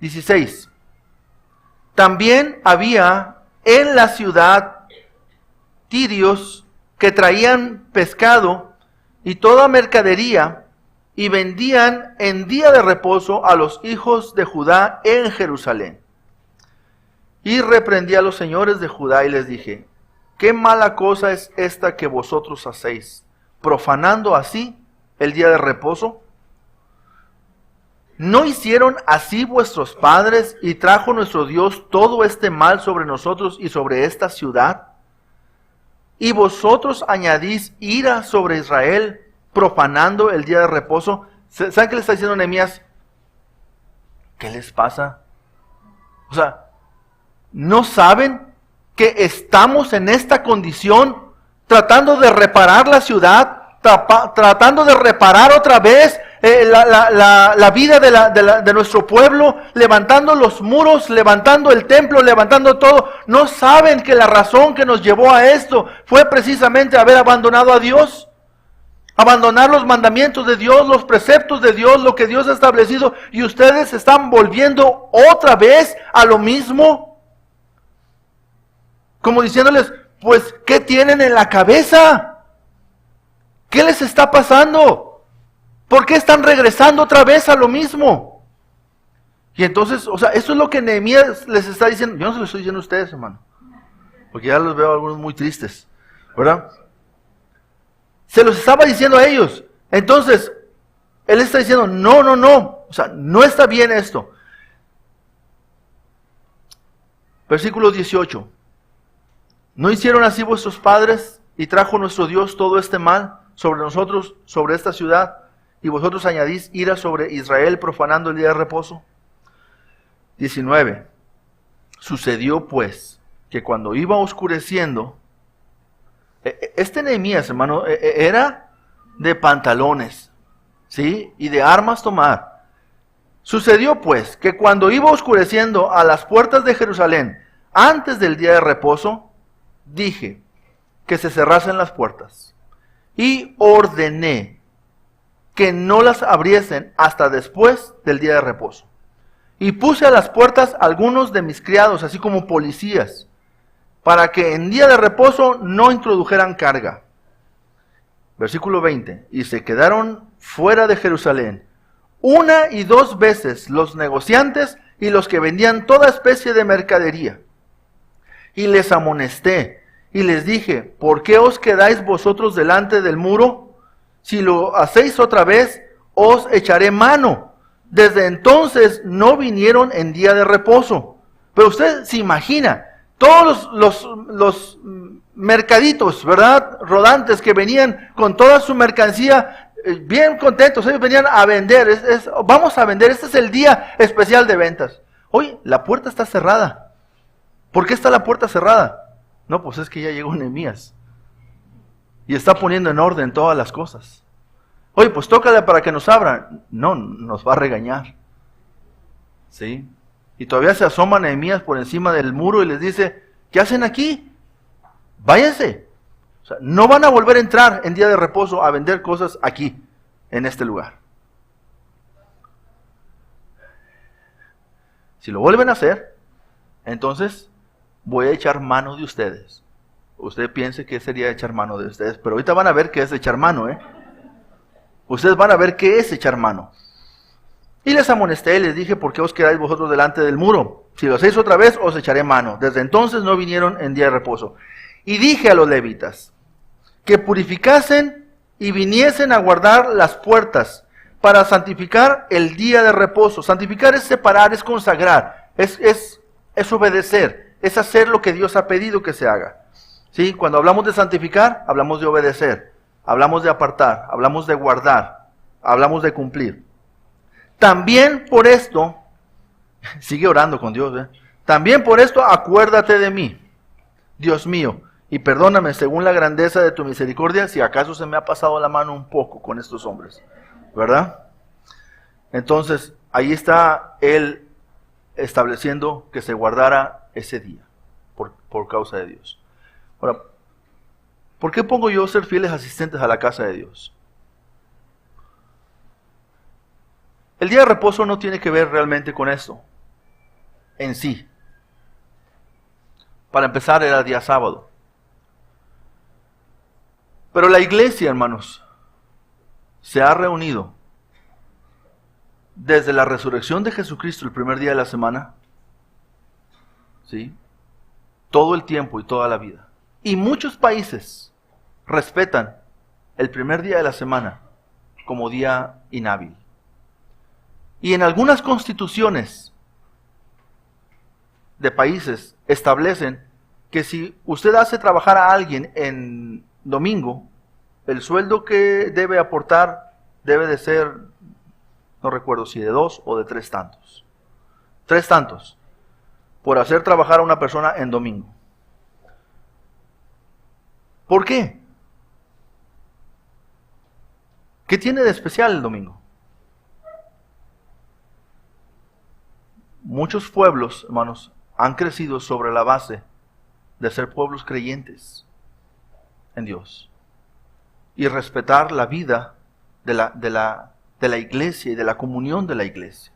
16. También había en la ciudad tirios que traían pescado y toda mercadería y vendían en día de reposo a los hijos de Judá en Jerusalén. Y reprendí a los señores de Judá y les dije: ¿qué mala cosa es esta que vosotros hacéis, profanando así el día de reposo? ¿No hicieron así vuestros padres y trajo nuestro Dios todo este mal sobre nosotros y sobre esta ciudad? Y vosotros añadís ira sobre Israel, profanando el día de reposo. ¿Saben qué le está diciendo Nehemías? ¿Qué les pasa? O sea, ¿no saben que estamos en esta condición tratando de reparar la ciudad, tratando de reparar otra vez la vida de nuestro pueblo, levantando los muros, levantando el templo, levantando todo? ¿No saben que la razón que nos llevó a esto fue precisamente haber abandonado a Dios? Abandonar los mandamientos de Dios, los preceptos de Dios, lo que Dios ha establecido, y ustedes están volviendo otra vez a lo mismo. Como diciéndoles, pues, ¿qué tienen en la cabeza? ¿Qué les está pasando? ¿Por qué están regresando otra vez a lo mismo? Y entonces, o sea, eso es lo que Nehemías les está diciendo. Yo no se lo estoy diciendo a ustedes, hermano, porque ya los veo algunos muy tristes, ¿verdad? Se los estaba diciendo a ellos. Entonces, él está diciendo, no, o sea, no está bien esto. Versículo 18. ¿No hicieron así vuestros padres y trajo nuestro Dios todo este mal sobre nosotros, sobre esta ciudad? Y vosotros añadís ira sobre Israel, profanando el día de reposo. 19. Sucedió pues que cuando iba oscureciendo, este Nehemías, hermano, era de pantalones, ¿sí? Y de armas tomar. Sucedió pues que cuando iba oscureciendo a las puertas de Jerusalén, antes del día de reposo, dije que se cerrasen las puertas y ordené que no las abriesen hasta después del día de reposo. Y puse a las puertas algunos de mis criados, así como policías, para que en día de reposo no introdujeran carga. Versículo 20. Y se quedaron fuera de Jerusalén 1 y 2 veces los negociantes y los que vendían toda especie de mercadería. Y les amonesté y les dije: ¿por qué os quedáis vosotros delante del muro? Si lo hacéis otra vez, os echaré mano. Desde entonces no vinieron en día de reposo. Pero usted se imagina, todos los mercaditos, ¿verdad?, rodantes que venían con toda su mercancía, bien contentos, ellos venían a vender, vamos a vender, este es el día especial de ventas. Oye, la puerta está cerrada. ¿Por qué está la puerta cerrada? No, pues es que ya llegó Nehemías y está poniendo en orden todas las cosas. Oye, pues tócale para que nos abran. No, nos va a regañar. ¿Sí? Y todavía se asoma Nehemías por encima del muro y les dice: ¿qué hacen aquí? Váyanse. O sea, no van a volver a entrar en día de reposo a vender cosas aquí, en este lugar. Si lo vuelven a hacer, entonces voy a echar mano de ustedes. Usted piense que sería echar mano de ustedes, pero ahorita van a ver qué es echar mano, ¿eh? Ustedes van a ver qué es echar mano. Y les amonesté y les dije: ¿por qué os quedáis vosotros delante del muro? Si lo hacéis otra vez, os echaré mano. Desde entonces no vinieron en día de reposo. Y dije a los levitas que purificasen y viniesen a guardar las puertas para santificar el día de reposo. Santificar es separar, es consagrar, es obedecer, es hacer lo que Dios ha pedido que se haga. ¿Sí? Cuando hablamos de santificar, hablamos de obedecer, hablamos de apartar, hablamos de guardar, hablamos de cumplir. También por esto, sigue orando con Dios, ¿eh? También por esto acuérdate de mí, Dios mío, y perdóname según la grandeza de tu misericordia, si acaso se me ha pasado la mano un poco con estos hombres, ¿verdad? Entonces, ahí está él estableciendo que se guardara ese día, por causa de Dios. Ahora, ¿por qué pongo yo ser fieles asistentes a la casa de Dios? El día de reposo no tiene que ver realmente con esto. en sí. Para empezar era día sábado. Pero la iglesia, hermanos, se ha reunido desde la resurrección de Jesucristo el primer día de la semana, ¿sí? Todo el tiempo y toda la vida. Y muchos países respetan el primer día de la semana como día inhábil. Y en algunas constituciones de países establecen que si usted hace trabajar a alguien en domingo, el sueldo que debe aportar debe de ser, no recuerdo si de 2 o de 3 tantos. 3 tantos por hacer trabajar a una persona en domingo. ¿Por qué? ¿Qué tiene de especial el domingo? Muchos pueblos, hermanos, han crecido sobre la base de ser pueblos creyentes en Dios y respetar la vida de la iglesia y de la comunión de la iglesia.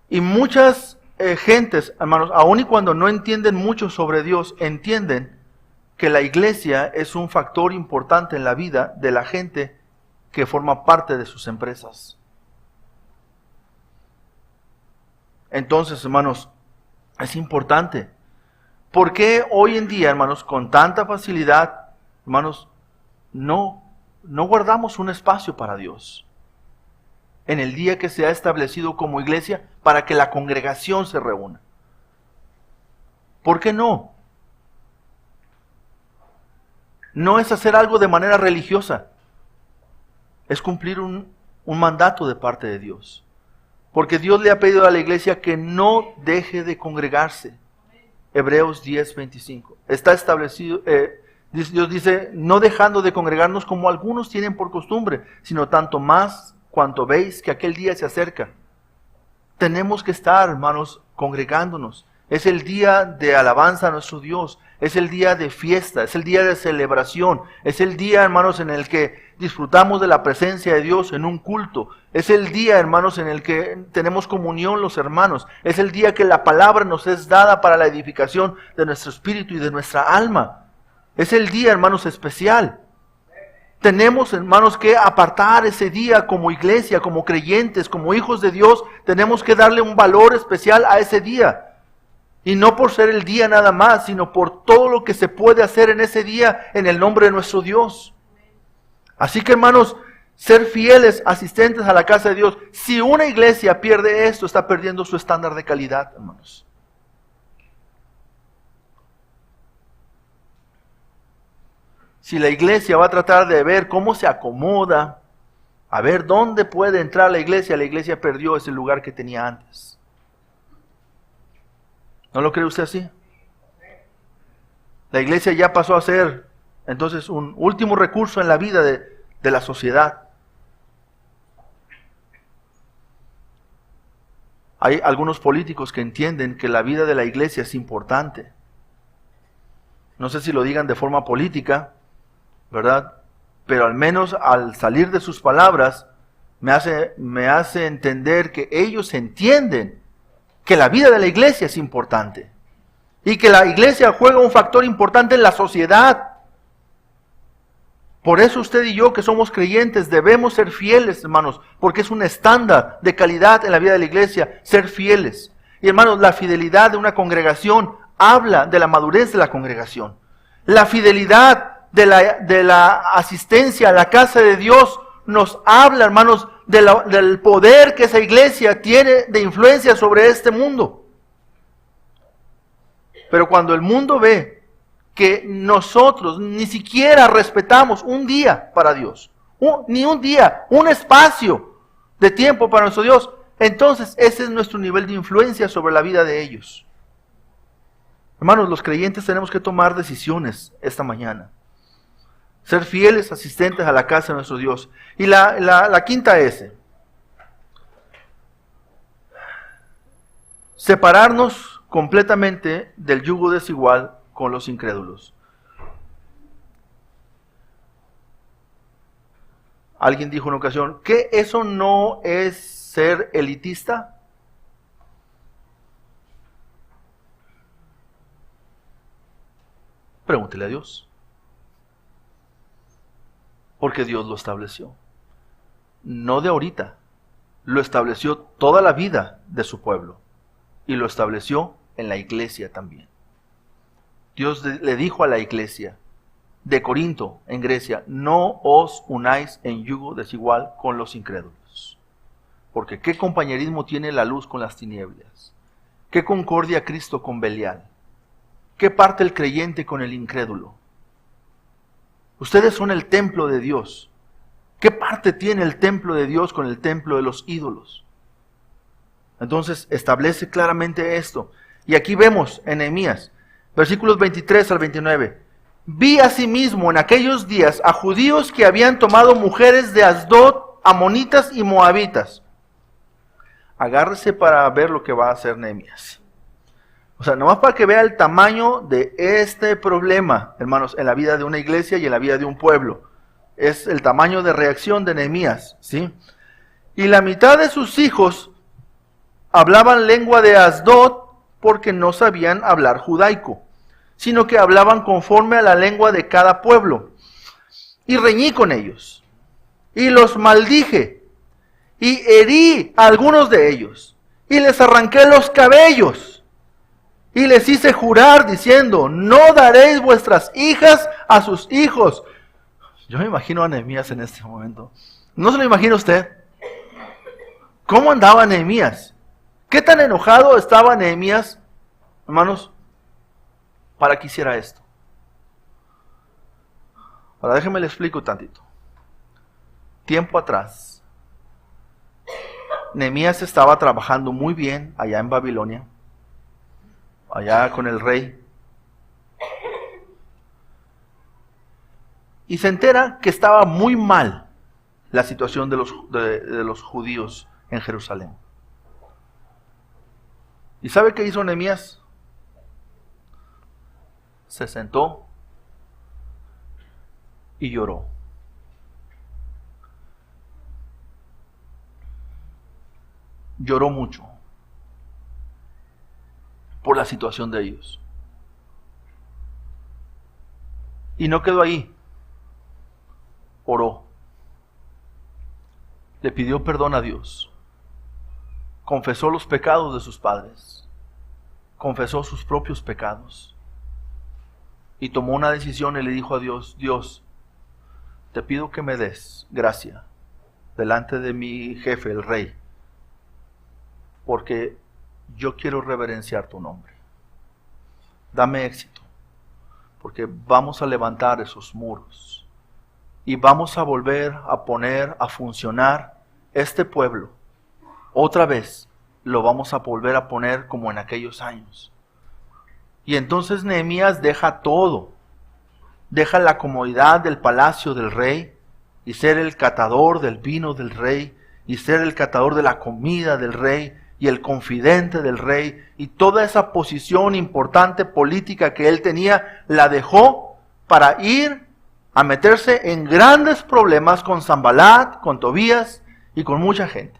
Y muchas gentes, hermanos, aun y cuando no entienden mucho sobre Dios, entienden que la iglesia es un factor importante en la vida de la gente que forma parte de sus empresas. Entonces, hermanos, es importante. ¿Por qué hoy en día, hermanos, con tanta facilidad, hermanos, no guardamos un espacio para Dios en el día que se ha establecido como iglesia para que la congregación se reúna? ¿Por qué no? No es hacer algo de manera religiosa, es cumplir un mandato de parte de Dios. Porque Dios le ha pedido a la iglesia que no deje de congregarse. Hebreos 10:25. Está establecido, Dios dice, no dejando de congregarnos como algunos tienen por costumbre, sino tanto más cuanto veis que aquel día se acerca. Tenemos que estar, hermanos, congregándonos. Es el día de alabanza a nuestro Dios. Es el día de fiesta, es el día de celebración. Es el día, hermanos, en el que disfrutamos de la presencia de Dios en un culto. Es el día, hermanos, en el que tenemos comunión los hermanos. Es el día que la palabra nos es dada para la edificación de nuestro espíritu y de nuestra alma. Es el día, hermanos, especial. Tenemos, hermanos, que apartar ese día como iglesia, como creyentes, como hijos de Dios. Tenemos que darle un valor especial a ese día. Y no por ser el día nada más, sino por todo lo que se puede hacer en ese día en el nombre de nuestro Dios. Así que, hermanos, ser fieles asistentes a la casa de Dios. Si una iglesia pierde esto, está perdiendo su estándar de calidad, hermanos. Si la iglesia va a tratar de ver cómo se acomoda, a ver dónde puede entrar la iglesia perdió ese lugar que tenía antes. ¿No lo cree usted así? La iglesia ya pasó a ser entonces un último recurso en la vida de la sociedad. Hay algunos políticos que entienden que la vida de la iglesia es importante. No sé si lo digan de forma política, ¿verdad? Pero al menos al salir de sus palabras me hace entender que ellos entienden que la vida de la iglesia es importante y que la iglesia juega un factor importante en la sociedad. Por eso usted y yo, que somos creyentes, debemos ser fieles, hermanos, porque es un estándar de calidad en la vida de la iglesia, ser fieles. Y hermanos, la fidelidad de una congregación habla de la madurez de la congregación. La fidelidad de la asistencia a la casa de Dios nos habla, hermanos, del poder que esa iglesia tiene de influencia sobre este mundo. Pero cuando el mundo ve que nosotros ni siquiera respetamos un día para Dios, ni un día, un espacio de tiempo para nuestro Dios, entonces ese es nuestro nivel de influencia sobre la vida de ellos. Hermanos, los creyentes tenemos que tomar decisiones esta mañana. Ser fieles asistentes a la casa de nuestro Dios. Y la quinta S. Separarnos completamente del yugo desigual con los incrédulos. Alguien dijo en una ocasión, ¿que eso no es ser elitista? Pregúntele a Dios. Porque Dios lo estableció. No de ahorita. Lo estableció toda la vida de su pueblo. Y lo estableció en la iglesia también. Dios le dijo a la iglesia de Corinto, en Grecia, no os unáis en yugo desigual con los incrédulos. Porque ¿qué compañerismo tiene la luz con las tinieblas? ¿Qué concordia Cristo con Belial? ¿Qué parte el creyente con el incrédulo? Ustedes son el templo de Dios. ¿Qué parte tiene el templo de Dios con el templo de los ídolos? Entonces establece claramente esto. Y aquí vemos en Nehemías, versículos 23 al 29. Vi asimismo en aquellos días a judíos que habían tomado mujeres de Asdod, amonitas y moabitas. Agárrese para ver lo que va a hacer Nehemías. O sea, nomás para que vea el tamaño de este problema, hermanos, en la vida de una iglesia y en la vida de un pueblo. Es el tamaño de reacción de Nehemías, ¿sí? Y la mitad de sus hijos hablaban lengua de Asdod porque no sabían hablar judaico, sino que hablaban conforme a la lengua de cada pueblo. Y reñí con ellos, y los maldije, y herí a algunos de ellos, y les arranqué los cabellos, y les hice jurar diciendo, no daréis vuestras hijas a sus hijos. Yo me imagino a Nehemías en este momento. ¿No se lo imagina usted? ¿Cómo andaba Nehemías? ¿Qué tan enojado estaba Nehemías, hermanos, para que hiciera esto? Ahora déjenme le explico tantito. Tiempo atrás, Nehemías estaba trabajando muy bien allá en Babilonia, allá con el rey. Y se entera que estaba muy mal la situación de los judíos en Jerusalén. ¿Y sabe qué hizo Nehemías? Se sentó y lloró. Lloró mucho por la situación de ellos. Y no quedó ahí. Oró. Le pidió perdón a Dios. Confesó los pecados de sus padres. Confesó sus propios pecados. Y tomó una decisión y le dijo a Dios, Dios, te pido que me des gracia delante de mi jefe, el rey, porque yo quiero reverenciar tu nombre. Dame éxito, porque vamos a levantar esos muros y vamos a volver a poner a funcionar este pueblo. Otra vez lo vamos a volver a poner como en aquellos años. Y entonces Nehemías deja todo. Deja la comodidad del palacio del rey y ser el catador del vino del rey y ser el catador de la comida del rey y el confidente del rey, y toda esa posición importante política que él tenía, la dejó para ir a meterse en grandes problemas con Sanbalat, con Tobías y con mucha gente.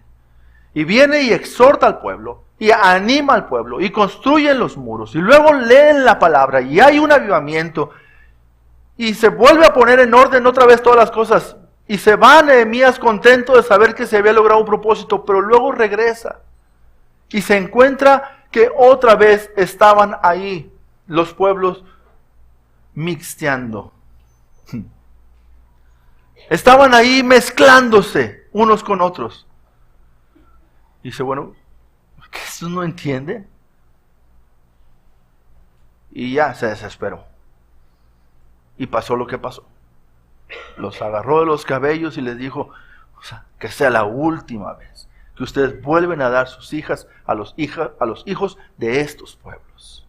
Y viene y exhorta al pueblo, y anima al pueblo, y construyen los muros, y luego leen la palabra, y hay un avivamiento, y se vuelve a poner en orden otra vez todas las cosas, y se va Nehemías contento de saber que se había logrado un propósito, pero luego regresa, y se encuentra que otra vez estaban ahí los pueblos mixteando. Estaban ahí mezclándose unos con otros. Y dice, bueno, ¿qué eso no entiende? Y ya se desesperó. Y pasó lo que pasó. Los agarró de los cabellos y les dijo, o sea, que sea la última vez que ustedes vuelven a dar sus hijas a los hijos de estos pueblos.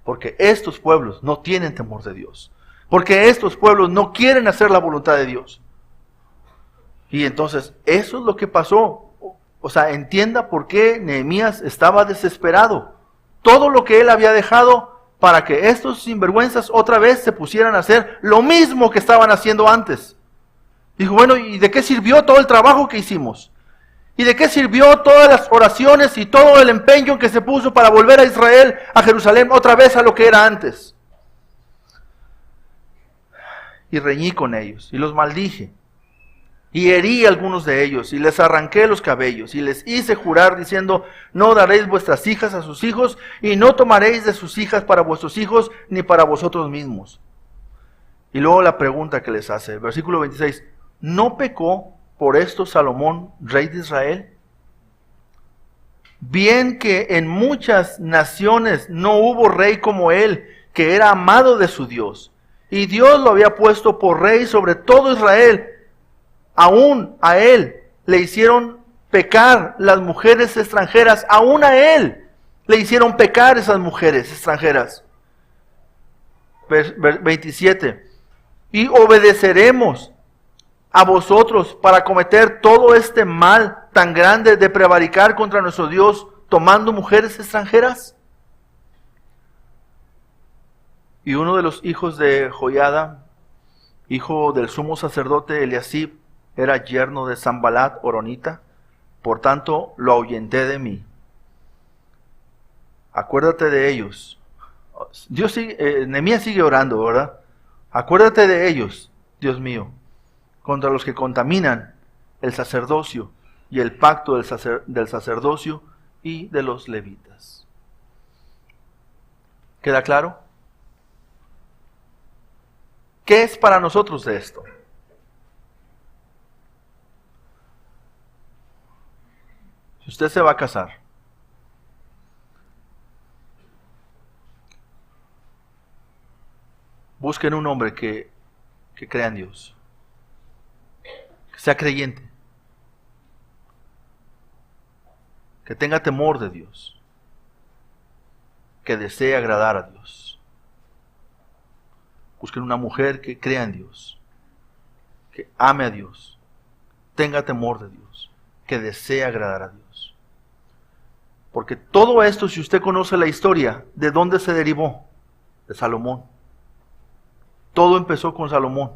Porque estos pueblos no tienen temor de Dios. Porque estos pueblos no quieren hacer la voluntad de Dios. Y entonces, eso es lo que pasó. O sea, entienda por qué Nehemías estaba desesperado. Todo lo que él había dejado para que estos sinvergüenzas otra vez se pusieran a hacer lo mismo que estaban haciendo antes. Dijo, bueno, ¿y de qué sirvió todo el trabajo que hicimos? ¿Y de qué sirvió todas las oraciones y todo el empeño que se puso para volver a Israel, a Jerusalén, otra vez a lo que era antes? y reñí con ellos, y los maldije. Y herí a algunos de ellos, y les arranqué los cabellos, y les hice jurar diciendo, no daréis vuestras hijas a sus hijos, y no tomaréis de sus hijas para vuestros hijos, ni para vosotros mismos. Y luego la pregunta que les hace, versículo 26, ¿no pecó por esto Salomón, rey de Israel? Bien que en muchas naciones no hubo rey como él, que era amado de su Dios, y Dios lo había puesto por rey sobre todo Israel. Aún a él le hicieron pecar las mujeres extranjeras, aún a él le hicieron pecar esas mujeres extranjeras. 27. Y obedeceremos a vosotros para cometer todo este mal tan grande de prevaricar contra nuestro Dios tomando mujeres extranjeras. Y uno de los hijos de Joiada, hijo del sumo sacerdote Eliasib, era yerno de Sanbalat Horonita, por tanto lo ahuyenté de mí. Acuérdate de ellos. Dios sigue, Nehemías sigue orando, ¿verdad? Acuérdate de ellos, Dios mío, contra los que contaminan el sacerdocio y el pacto del sacerdocio y de los levitas. ¿Queda claro? ¿Qué es para nosotros de esto? Si usted se va a casar, busquen un hombre que crea en Dios, que sea creyente, que tenga temor de Dios, que desee agradar a Dios. Busquen una mujer que crea en Dios, que ame a Dios, tenga temor de Dios, que desee agradar a Dios. Porque todo esto, si usted conoce la historia, ¿de dónde se derivó? De Salomón. Todo empezó con Salomón.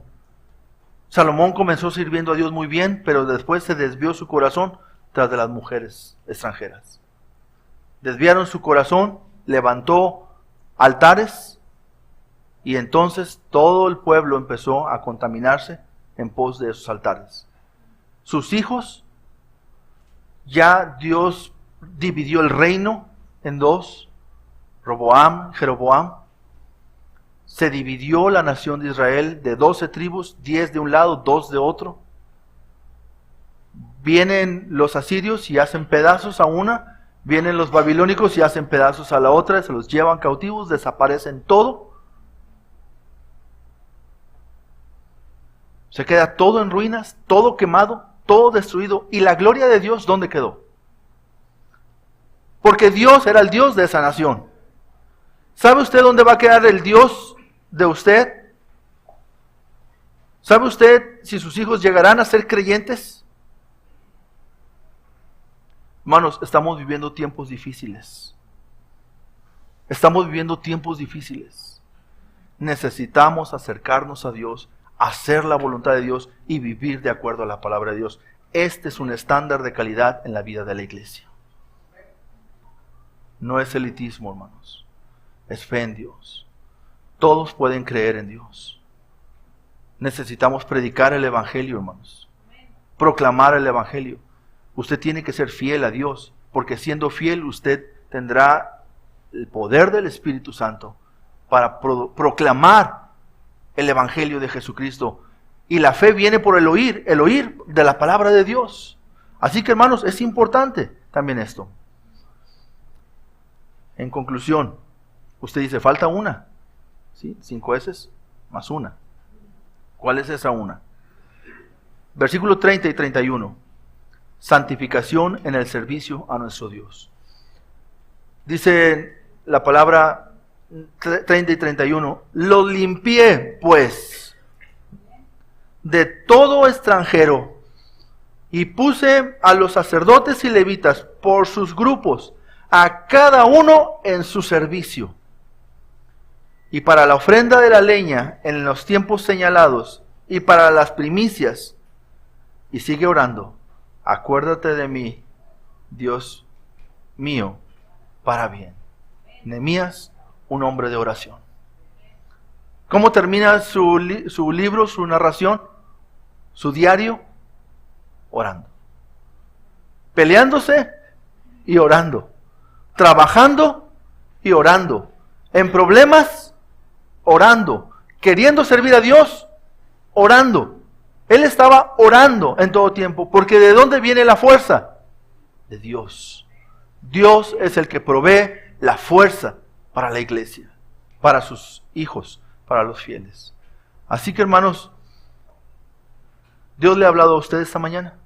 Salomón comenzó sirviendo a Dios muy bien, pero después se desvió su corazón tras de las mujeres extranjeras. Desviaron su corazón, levantó altares, y entonces todo el pueblo empezó a contaminarse en pos de esos altares. Sus hijos, ya Dios dividió el reino en dos, Roboam, Jeroboam. Se dividió la nación de Israel de 12 tribus, 10 de un lado, 2 de otro. Vienen los asirios y hacen pedazos a una, vienen los babilónicos y hacen pedazos a la otra, se los llevan cautivos, desaparecen todo. Se queda todo en ruinas, todo quemado, todo destruido. ¿Y la gloria de Dios dónde quedó? Porque Dios era el Dios de esa nación. ¿Sabe usted dónde va a quedar el Dios de usted? ¿Sabe usted si sus hijos llegarán a ser creyentes? Hermanos, estamos viviendo tiempos difíciles. Estamos viviendo tiempos difíciles. Necesitamos acercarnos a Dios, hacer la voluntad de Dios y vivir de acuerdo a la palabra de Dios. Este es un estándar de calidad en la vida de la iglesia. No es elitismo, hermanos. Es fe en Dios. Todos pueden creer en Dios. Necesitamos predicar el Evangelio, hermanos. Proclamar el Evangelio. Usted tiene que ser fiel a Dios, porque siendo fiel usted tendrá el poder del Espíritu Santo para proclamar el Evangelio de Jesucristo. Y la fe viene por el oír de la palabra de Dios. Así que, hermanos, es importante también esto. En conclusión, usted dice, falta una. ¿Sí? 5 veces más una. ¿Cuál es esa una? Versículos 30 y 31. Santificación en el servicio a nuestro Dios. Dice la palabra 30 y 31. Los limpié, pues, de todo extranjero, y puse a los sacerdotes y levitas por sus grupos, a cada uno en su servicio. Y para la ofrenda de la leña en los tiempos señalados, y para las primicias. Y sigue orando. Acuérdate de mí, Dios mío, para bien. Nehemías, un hombre de oración. ¿Cómo termina su libro, su narración, su diario? Orando. Peleándose y orando. Trabajando y orando. En problemas, orando. Queriendo servir a Dios, orando. Él estaba orando en todo tiempo. Porque ¿de dónde viene la fuerza? De Dios. Dios es el que provee la fuerza para la iglesia, para sus hijos, para los fieles. Así que, hermanos, ¿Dios le ha hablado a ustedes esta mañana?